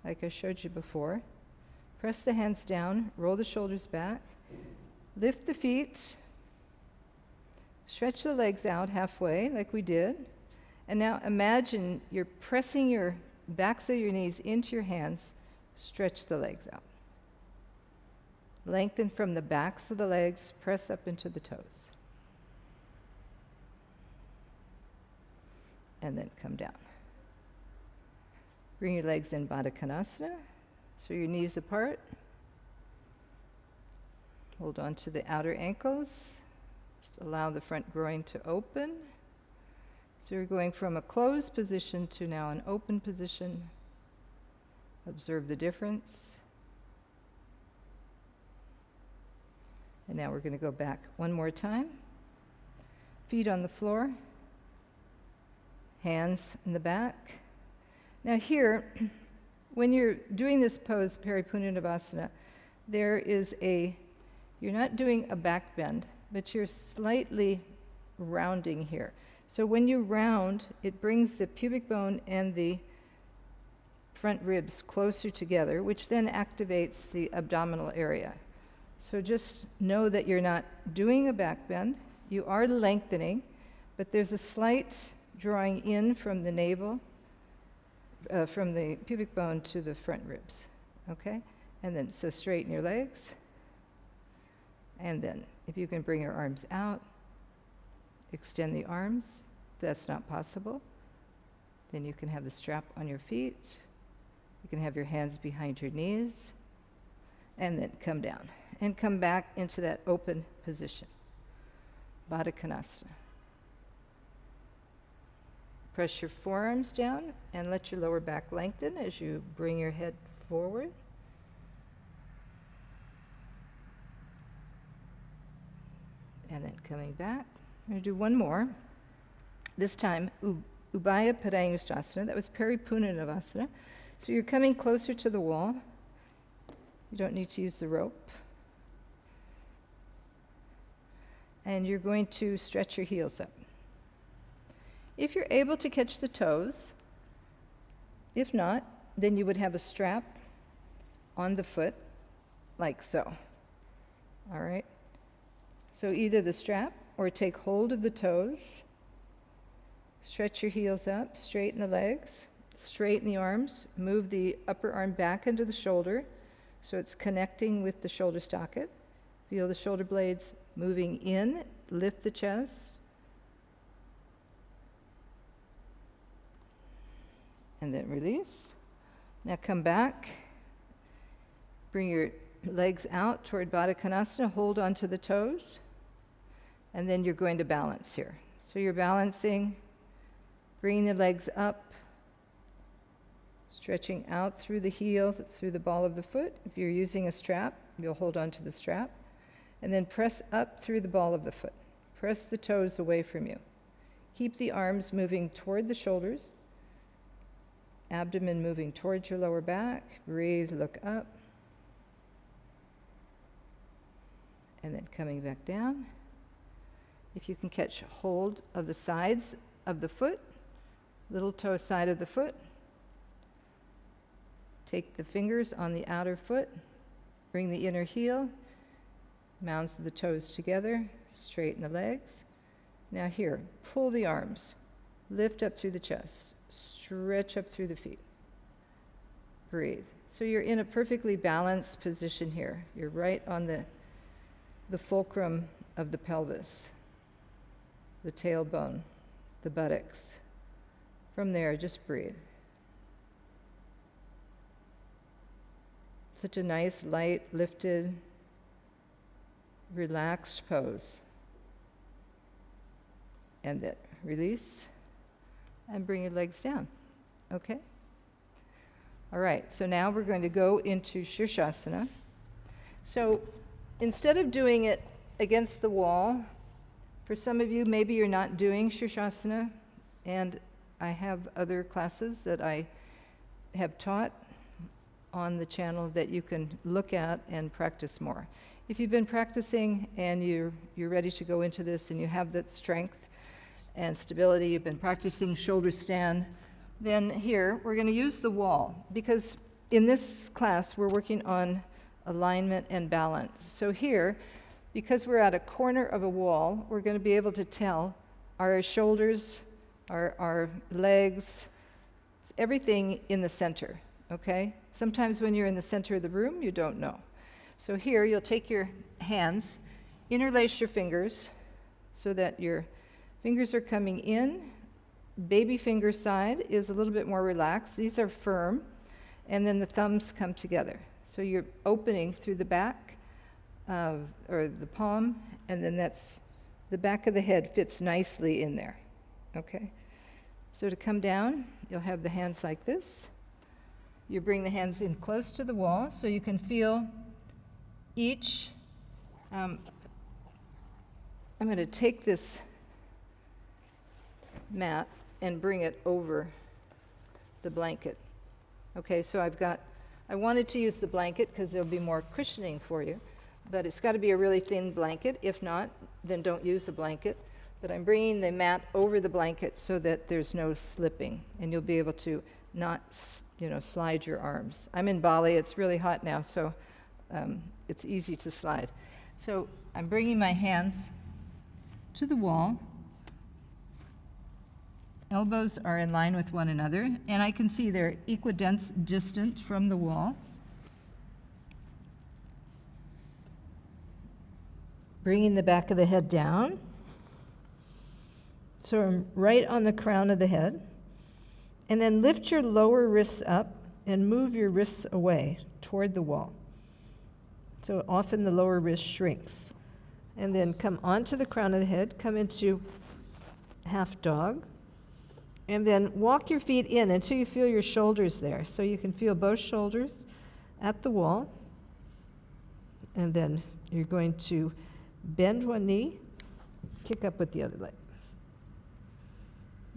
like I showed you before. Press the hands down, roll the shoulders back, lift the feet, stretch the legs out halfway, like we did. And now imagine you're pressing your backs of your knees into your hands, stretch the legs out. Lengthen from the backs of the legs, press up into the toes. And then come down. Bring your legs in Baddha Konasana, so your knees apart. Hold on to the outer ankles. Just allow the front groin to open. So you're going from a closed position to now an open position. Observe the difference. And now we're going to go back one more time. Feet on the floor. Hands in the back. Now here, when you're doing this pose, Paripurna Navasana, you're not doing a back bend, but you're slightly rounding here. So when you round, it brings the pubic bone and the front ribs closer together, which then activates the abdominal area. So just know that you're not doing a back bend, You are lengthening, but there's a slight drawing in from the navel, from the pubic bone to the front ribs, okay? And then, so straighten your legs. And then, if you can bring your arms out, extend the arms. If that's not possible, then you can have the strap on your feet. You can have your hands behind your knees. And then come down. And come back into that open position. Baddha Konasana. Press your forearms down and let your lower back lengthen as you bring your head forward. And then coming back. I'm going to do one more. This time, Ubhaya Padangusthasana. That was Paripurna Navasana. So you're coming closer to the wall. You don't need to use the rope. And you're going to stretch your heels up. If you're able to catch the toes, if not, then you would have a strap on the foot, like so. All right? So either the strap or take hold of the toes, stretch your heels up, straighten the legs, straighten the arms, move the upper arm back into the shoulder so it's connecting with the shoulder socket. Feel the shoulder blades moving in, lift the chest, and then release. Now come back, bring your legs out toward Baddha Konasana, hold onto the toes, and then you're going to balance here. So you're balancing, bringing the legs up, stretching out through the heel, through the ball of the foot. If you're using a strap, you'll hold onto the strap, and then press up through the ball of the foot. Press the toes away from you. Keep the arms moving toward the shoulders, abdomen moving towards your lower back. Breathe, look up. And then coming back down. If you can catch hold of the sides of the foot, little toe side of the foot. Take the fingers on the outer foot, bring the inner heel, mounds the toes together, straighten the legs. Now here, pull the arms, lift up through the chest, stretch up through the feet. Breathe. So you're in a perfectly balanced position here. You're right on the fulcrum of the pelvis, the tailbone, the buttocks. From there, just breathe. Such a nice, light, lifted, relaxed pose. And then release and bring your legs down. Okay? All right, so now we're going to go into Sirsasana. So instead of doing it against the wall, for some of you, maybe you're not doing Sirsasana, and I have other classes that I have taught on the channel that you can look at and practice more. If you've been practicing and you're ready to go into this and you have that strength and stability, you've been practicing shoulder stand, then here we're going to use the wall, because in this class we're working on alignment and balance. So here, because we're at a corner of a wall, we're going to be able to tell our shoulders, our legs, everything in the center, okay? Sometimes when you're in the center of the room, you don't know. So here, you'll take your hands, interlace your fingers so that your fingers are coming in. Baby finger side is a little bit more relaxed. These are firm. And then the thumbs come together. So you're opening through the back or the palm, and then that's the back of the head fits nicely in there. Okay? So to come down, you'll have the hands like this. You bring the hands in close to the wall so you can feel each. I'm going to take this mat and bring it over the blanket. Okay, so I wanted to use the blanket because there'll be more cushioning for you, but it's got to be a really thin blanket. If not, then don't use the blanket. But I'm bringing the mat over the blanket so that there's no slipping, and you'll be able to not, slide your arms. I'm in Bali. It's really hot now, so it's easy to slide. So I'm bringing my hands to the wall. Elbows are in line with one another, and I can see they're equidistant from the wall. Bringing the back of the head down. So I'm right on the crown of the head. And then lift your lower wrists up and move your wrists away toward the wall. So often the lower wrist shrinks. And then come onto the crown of the head, come into half dog. And then walk your feet in until you feel your shoulders there. So you can feel both shoulders at the wall. And then you're going to bend one knee, kick up with the other leg.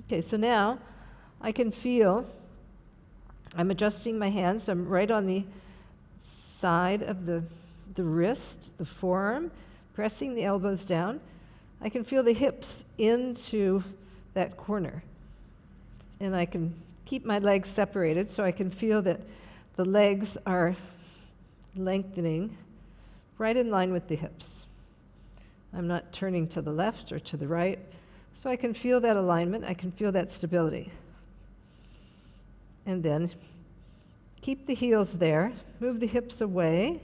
Okay, so now I can feel, I'm adjusting my hands. I'm right on the side of the wrist, the forearm, pressing the elbows down. I can feel the hips into that corner. And I can keep my legs separated so I can feel that the legs are lengthening right in line with the hips. I'm not turning to the left or to the right, so I can feel that alignment, I can feel that stability. And then keep the heels there, move the hips away,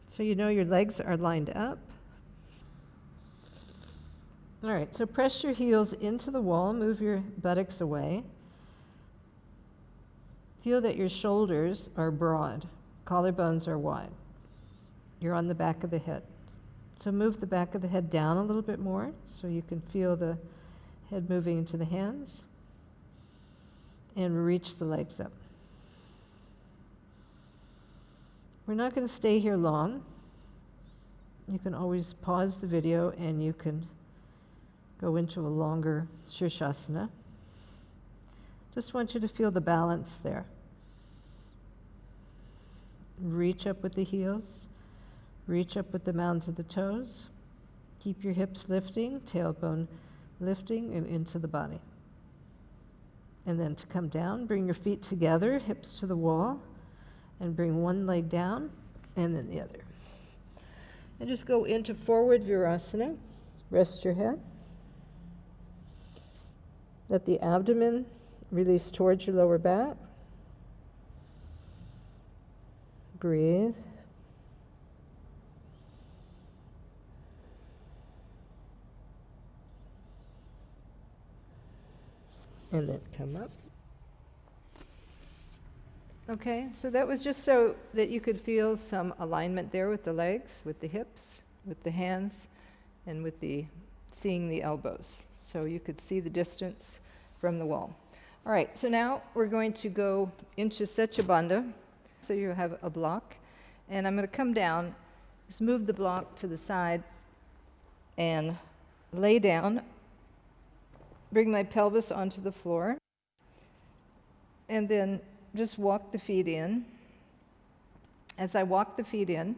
so you know your legs are lined up. All right, so press your heels into the wall, move your buttocks away. Feel that your shoulders are broad, collarbones are wide. You're on the back of the head. So move the back of the head down a little bit more so you can feel the head moving into the hands. And reach the legs up. We're not going to stay here long. You can always pause the video and you can go into a longer Sirsasana. Just want you to feel the balance there. Reach up with the heels. Reach up with the mounds of the toes. Keep your hips lifting, tailbone lifting and into the body. And then to come down, bring your feet together, hips to the wall, and bring one leg down and then the other. And just go into forward Vrksasana. Rest your head. Let the abdomen release towards your lower back. Breathe. And then come up. Okay, so that was just so that you could feel some alignment there with the legs, with the hips, with the hands, and with seeing the elbows. So you could see the distance from the wall. All right, so now we're going to go into Setu Bandha. So you have a block, and I'm going to come down, just move the block to the side, and lay down. Bring my pelvis onto the floor, and then just walk the feet in. As I walk the feet in,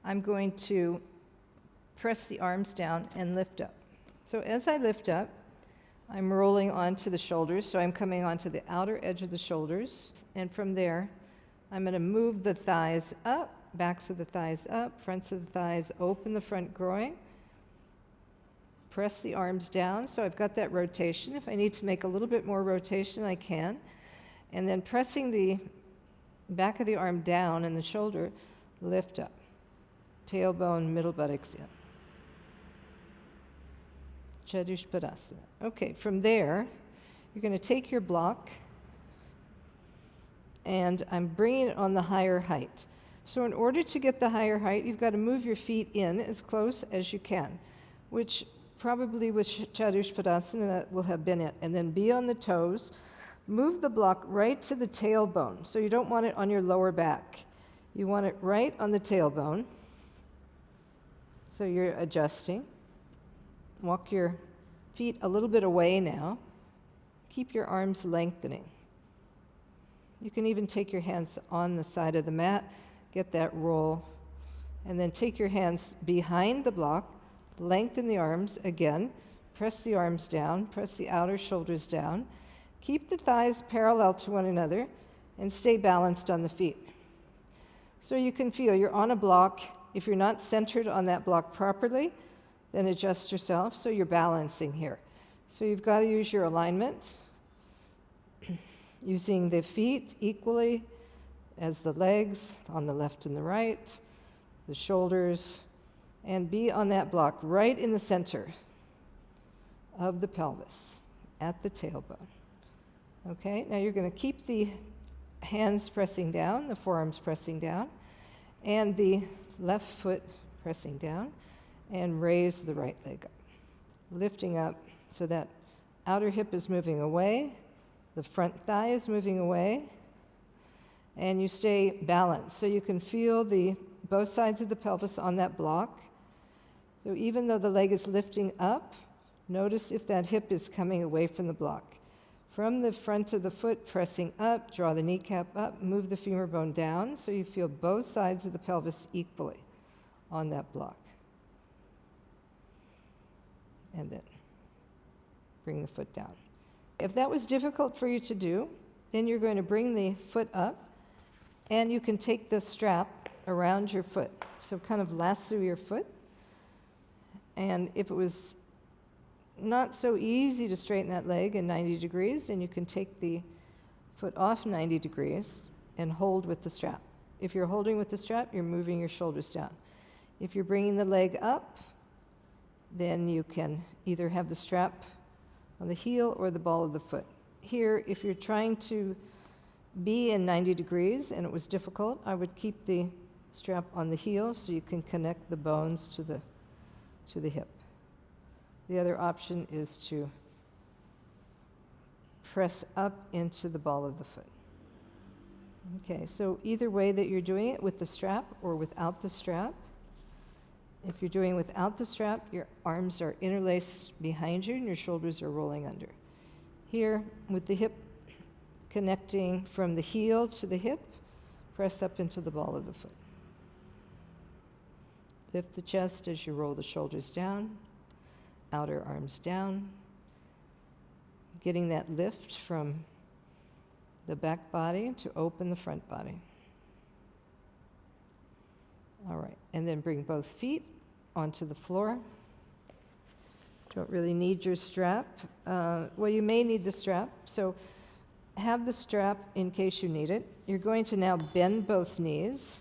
I'm going to press the arms down and lift up. So as I lift up, I'm rolling onto the shoulders, so I'm coming onto the outer edge of the shoulders, and from there, I'm going to move the thighs up, backs of the thighs up, fronts of the thighs, open the front groin. Press the arms down, so I've got that rotation. If I need to make a little bit more rotation, I can. And then pressing the back of the arm down and the shoulder, lift up. Tailbone, middle buttocks in. Ekapadasana. Okay, from there, you're going to take your block, and I'm bringing it on the higher height. So in order to get the higher height, you've got to move your feet in as close as you can, which probably with Ekapadasana that will have been it. And then be on the toes. Move the block right to the tailbone. So you don't want it on your lower back. You want it right on the tailbone. So you're adjusting. Walk your feet a little bit away now. Keep your arms lengthening. You can even take your hands on the side of the mat, get that roll, and then take your hands behind the block, lengthen the arms again, press the arms down, press the outer shoulders down, keep the thighs parallel to one another, and stay balanced on the feet. So you can feel you're on a block. If you're not centered on that block properly, Then adjust yourself so you're balancing here. So you've got to use your alignment, using the feet equally as the legs on the left and the right, the shoulders, and be on that block right in the center of the pelvis, at the tailbone. Okay, now you're going to keep the hands pressing down, the forearms pressing down, and the left foot pressing down, and raise the right leg up. Lifting up so that outer hip is moving away, the front thigh is moving away, and you stay balanced. So you can feel both sides of the pelvis on that block. So even though the leg is lifting up, notice if that hip is coming away from the block. From the front of the foot pressing up, draw the kneecap up, move the femur bone down so you feel both sides of the pelvis equally on that block. And then bring the foot down. If that was difficult for you to do, then you're going to bring the foot up, and you can take the strap around your foot. So kind of lasso your foot. And if it was not so easy to straighten that leg in 90 degrees, then you can take the foot off 90 degrees and hold with the strap. If you're holding with the strap, you're moving your shoulders down. If you're bringing the leg up, then you can either have the strap on the heel or the ball of the foot. Here, if you're trying to be in 90 degrees and it was difficult, I would keep the strap on the heel so you can connect the bones to the hip. The other option is to press up into the ball of the foot. Okay, so either way that you're doing it, with the strap or without the strap. If you're doing without the strap, your arms are interlaced behind you and your shoulders are rolling under. Here, with the hip connecting from the heel to the hip, press up into the ball of the foot. Lift the chest as you roll the shoulders down, outer arms down, getting that lift from the back body to open the front body. All right, and then bring both feet onto the floor. Don't really need your strap. Well, you may need the strap, so have the strap in case you need it. You're going to now bend both knees,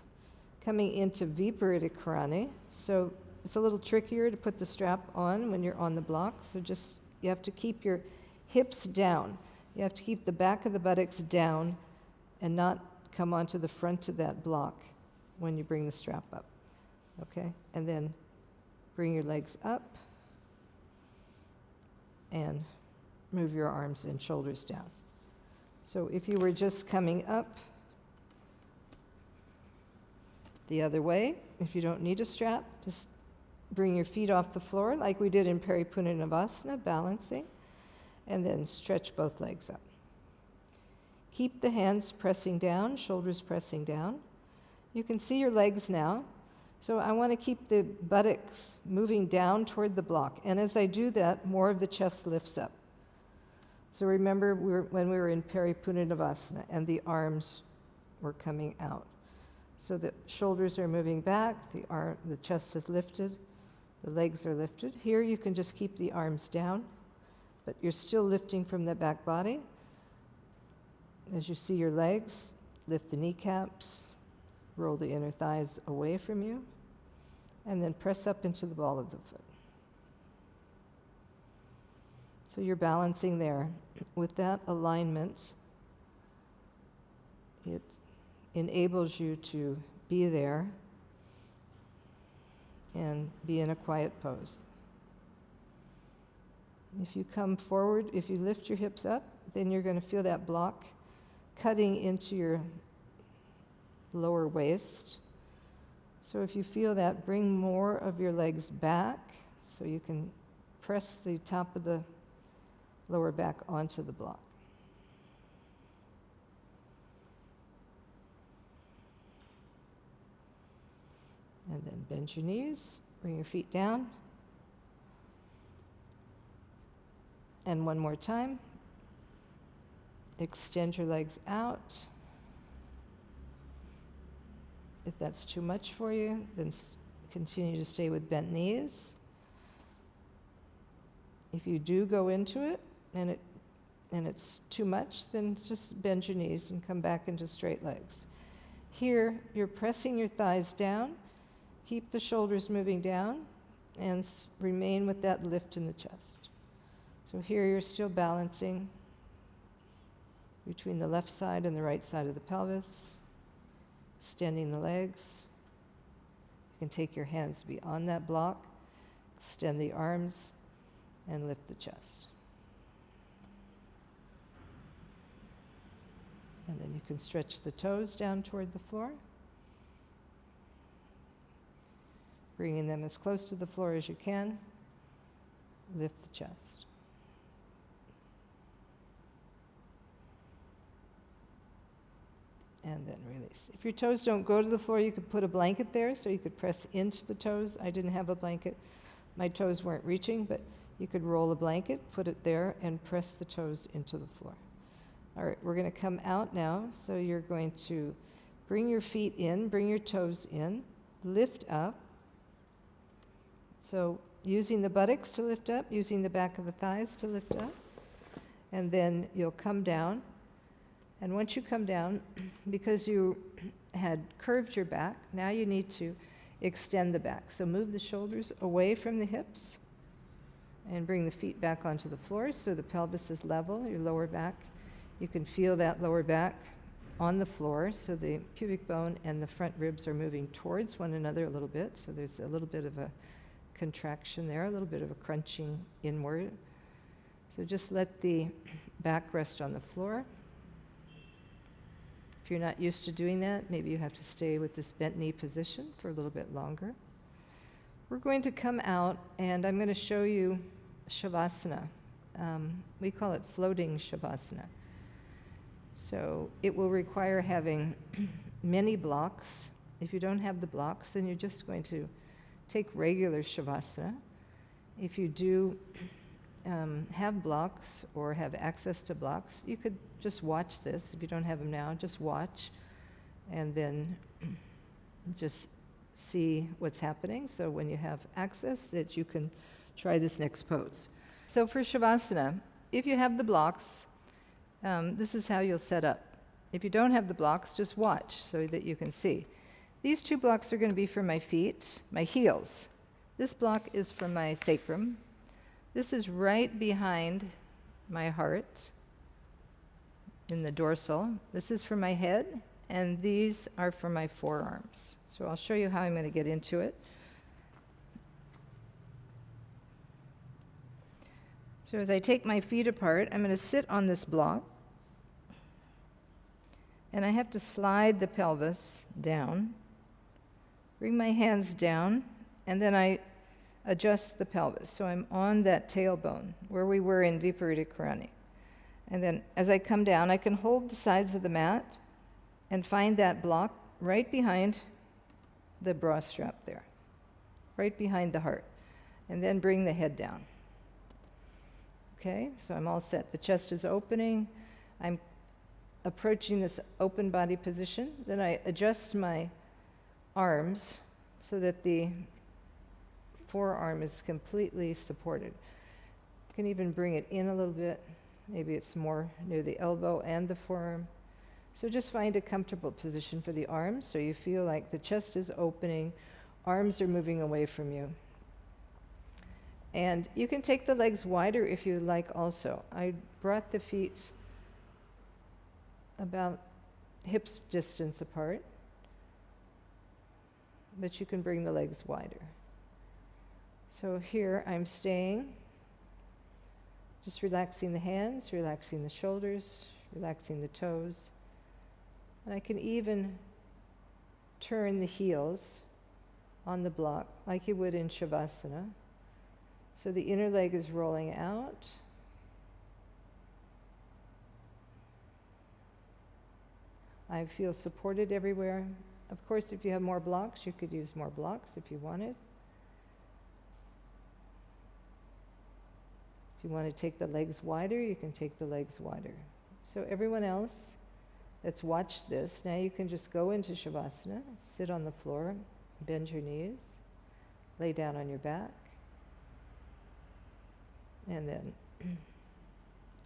coming into Viparita Karani. So it's a little trickier to put the strap on when you're on the block, so just you have to keep your hips down. You have to keep the back of the buttocks down and not come onto the front of that block when you bring the strap up, okay? And then bring your legs up and move your arms and shoulders down. So if you were just coming up the other way, if you don't need a strap, just bring your feet off the floor like we did in Paripurna Navasana, balancing, and then stretch both legs up. Keep the hands pressing down, shoulders pressing down. You can see your legs now. So I want to keep the buttocks moving down toward the block. And as I do that, more of the chest lifts up. So remember when we were in Paripurna Navasana and the arms were coming out. So the shoulders are moving back, the chest is lifted, the legs are lifted. Here you can just keep the arms down, but you're still lifting from the back body. As you see your legs, lift the kneecaps, roll the inner thighs away from you, and then press up into the ball of the foot. So you're balancing there. With that alignment, it enables you to be there and be in a quiet pose. If you come forward, if you lift your hips up, then you're going to feel that block cutting into your lower waist. So if you feel that, bring more of your legs back so you can press the top of the lower back onto the block. And then bend your knees, bring your feet down. And one more time. Extend your legs out. If that's too much for you, then continue to stay with bent knees. If you do go into it and it's too much, then just bend your knees and come back into straight legs. Here, you're pressing your thighs down, keep the shoulders moving down, and remain with that lift in the chest. So here you're still balancing between the left side and the right side of the pelvis, extending the legs. You can take your hands beyond that block, extend the arms, and lift the chest. And then you can stretch the toes down toward the floor, bringing them as close to the floor as you can. Lift the chest. And then release. If your toes don't go to the floor, you could put a blanket there, so you could press into the toes. I didn't have a blanket. My toes weren't reaching, but you could roll a blanket, put it there, and press the toes into the floor. All right, we're going to come out now. So you're going to bring your feet in, bring your toes in, lift up. So using the buttocks to lift up, using the back of the thighs to lift up. And then you'll come down. And once you come down, because you had curved your back, now you need to extend the back. So move the shoulders away from the hips and bring the feet back onto the floor so the pelvis is level, your lower back. You can feel that lower back on the floor, so the pubic bone and the front ribs are moving towards one another a little bit. So there's a little bit of a contraction there, a little bit of a crunching inward. So just let the back rest on the floor. If you're not used to doing that, maybe you have to stay with this bent knee position for a little bit longer. We're going to come out, and I'm going to show you Shavasana. We call it floating Shavasana. So it will require having many blocks. If you don't have the blocks, then you're just going to take regular Shavasana. If you do have blocks or have access to blocks, you could just watch this. If you don't have them now, just watch and then just see what's happening. So when you have access, that you can try this next pose. So for Shavasana, if you have the blocks, this is how you'll set up. If you don't have the blocks, just watch so that you can see. These two blocks are going to be for my feet, my heels. This block is for my sacrum. This is right behind my heart in the dorsal. This is for my head, and these are for my forearms. So I'll show you how I'm going to get into it. So as I take my feet apart, I'm going to sit on this block, and I have to slide the pelvis down, bring my hands down, and then I adjust the pelvis. So I'm on that tailbone where we were in Viparita Karani. And then as I come down, I can hold the sides of the mat and find that block right behind the bra strap there, right behind the heart, and then bring the head down. Okay, so I'm all set. The chest is opening. I'm approaching this open body position. Then I adjust my arms so that the forearm is completely supported. You can even bring it in a little bit. Maybe it's more near the elbow and the forearm. So just find a comfortable position for the arms so you feel like the chest is opening, arms are moving away from you. And you can take the legs wider if you like also. I brought the feet about hips distance apart, but you can bring the legs wider. So here I'm staying, just relaxing the hands, relaxing the shoulders, relaxing the toes. And I can even turn the heels on the block like you would in Shavasana. So the inner leg is rolling out. I feel supported everywhere. Of course, if you have more blocks, you could use more blocks if you wanted. If you want to take the legs wider, you can take the legs wider. So everyone else that's watched this, now you can just go into Shavasana, sit on the floor, bend your knees, lay down on your back. And then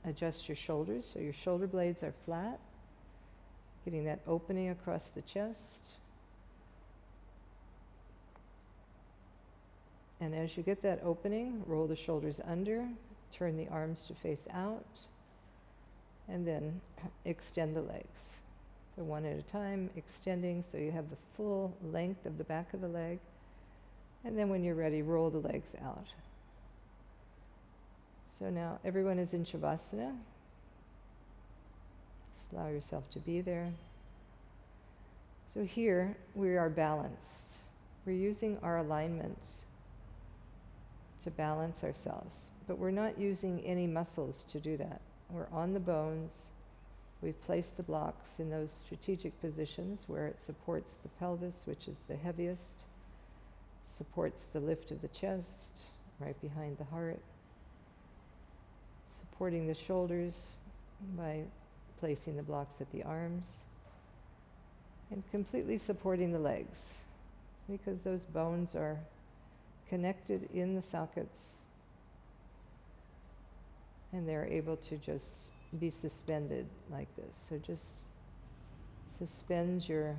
adjust your shoulders so your shoulder blades are flat, getting that opening across the chest. And as you get that opening, roll the shoulders under, turn the arms to face out, and then extend the legs. So one at a time, extending so you have the full length of the back of the leg. And then when you're ready, roll the legs out. So now everyone is in Savasana. Just allow yourself to be there. So here we are balanced. We're using our alignment to balance ourselves, but we're not using any muscles to do that. We're on the bones. We've placed the blocks in those strategic positions where it supports the pelvis, which is the heaviest, supports the lift of the chest, right behind the heart, supporting the shoulders by placing the blocks at the arms, and completely supporting the legs, because those bones are connected in the sockets, and they're able to just be suspended like this. So just suspend your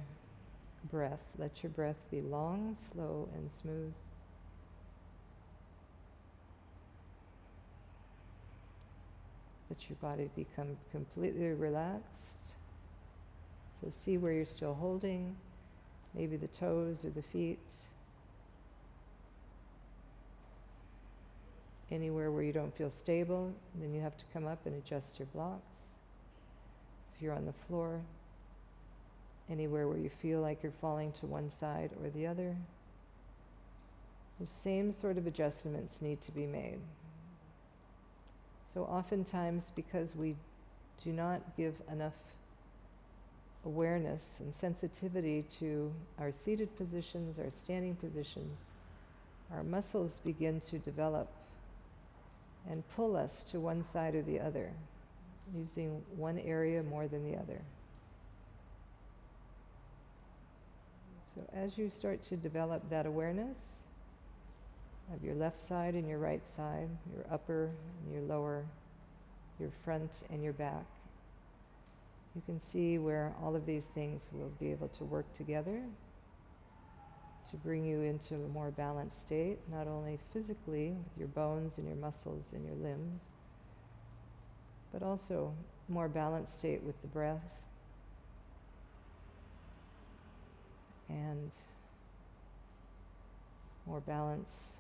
breath. Let your breath be long, slow, and smooth. Let your body become completely relaxed. So see where you're still holding, maybe the toes or the feet. Anywhere where you don't feel stable, then you have to come up and adjust your blocks. If you're on the floor, anywhere where you feel like you're falling to one side or the other, the same sort of adjustments need to be made. So oftentimes, because we do not give enough awareness and sensitivity to our seated positions, our standing positions, our muscles begin to develop and pull us to one side or the other, using one area more than the other. So as you start to develop that awareness of your left side and your right side, your upper and your lower, your front and your back, you can see where all of these things will be able to work together to bring you into a more balanced state, not only physically with your bones and your muscles and your limbs, but also more balanced state with the breath and more balance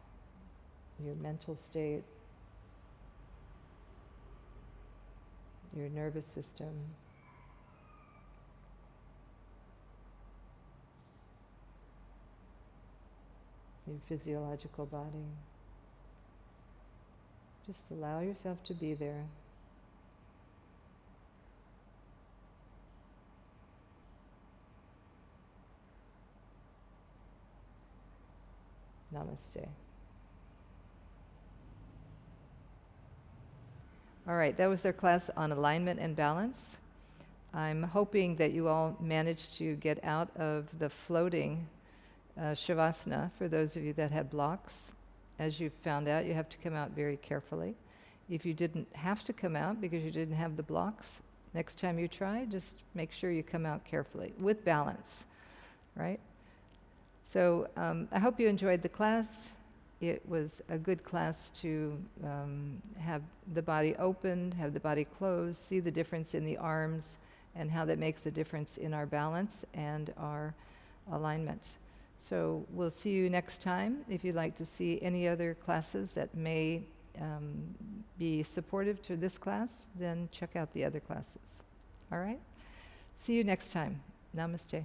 in your mental state, your nervous system, your physiological body. Just allow yourself to be there. Namaste. All right, that was their class on alignment and balance. I'm hoping that you all managed to get out of the floating Shavasana, for those of you that had blocks. As you found out, you have to come out very carefully. If you didn't have to come out because you didn't have the blocks, next time you try, just make sure you come out carefully, with balance, right? So I hope you enjoyed the class. It was a good class to have the body opened, have the body closed, see the difference in the arms, and how that makes a difference in our balance and our alignment. So we'll see you next time. If you'd like to see any other classes that may be supportive to this class, then check out the other classes. All right? See you next time. Namaste.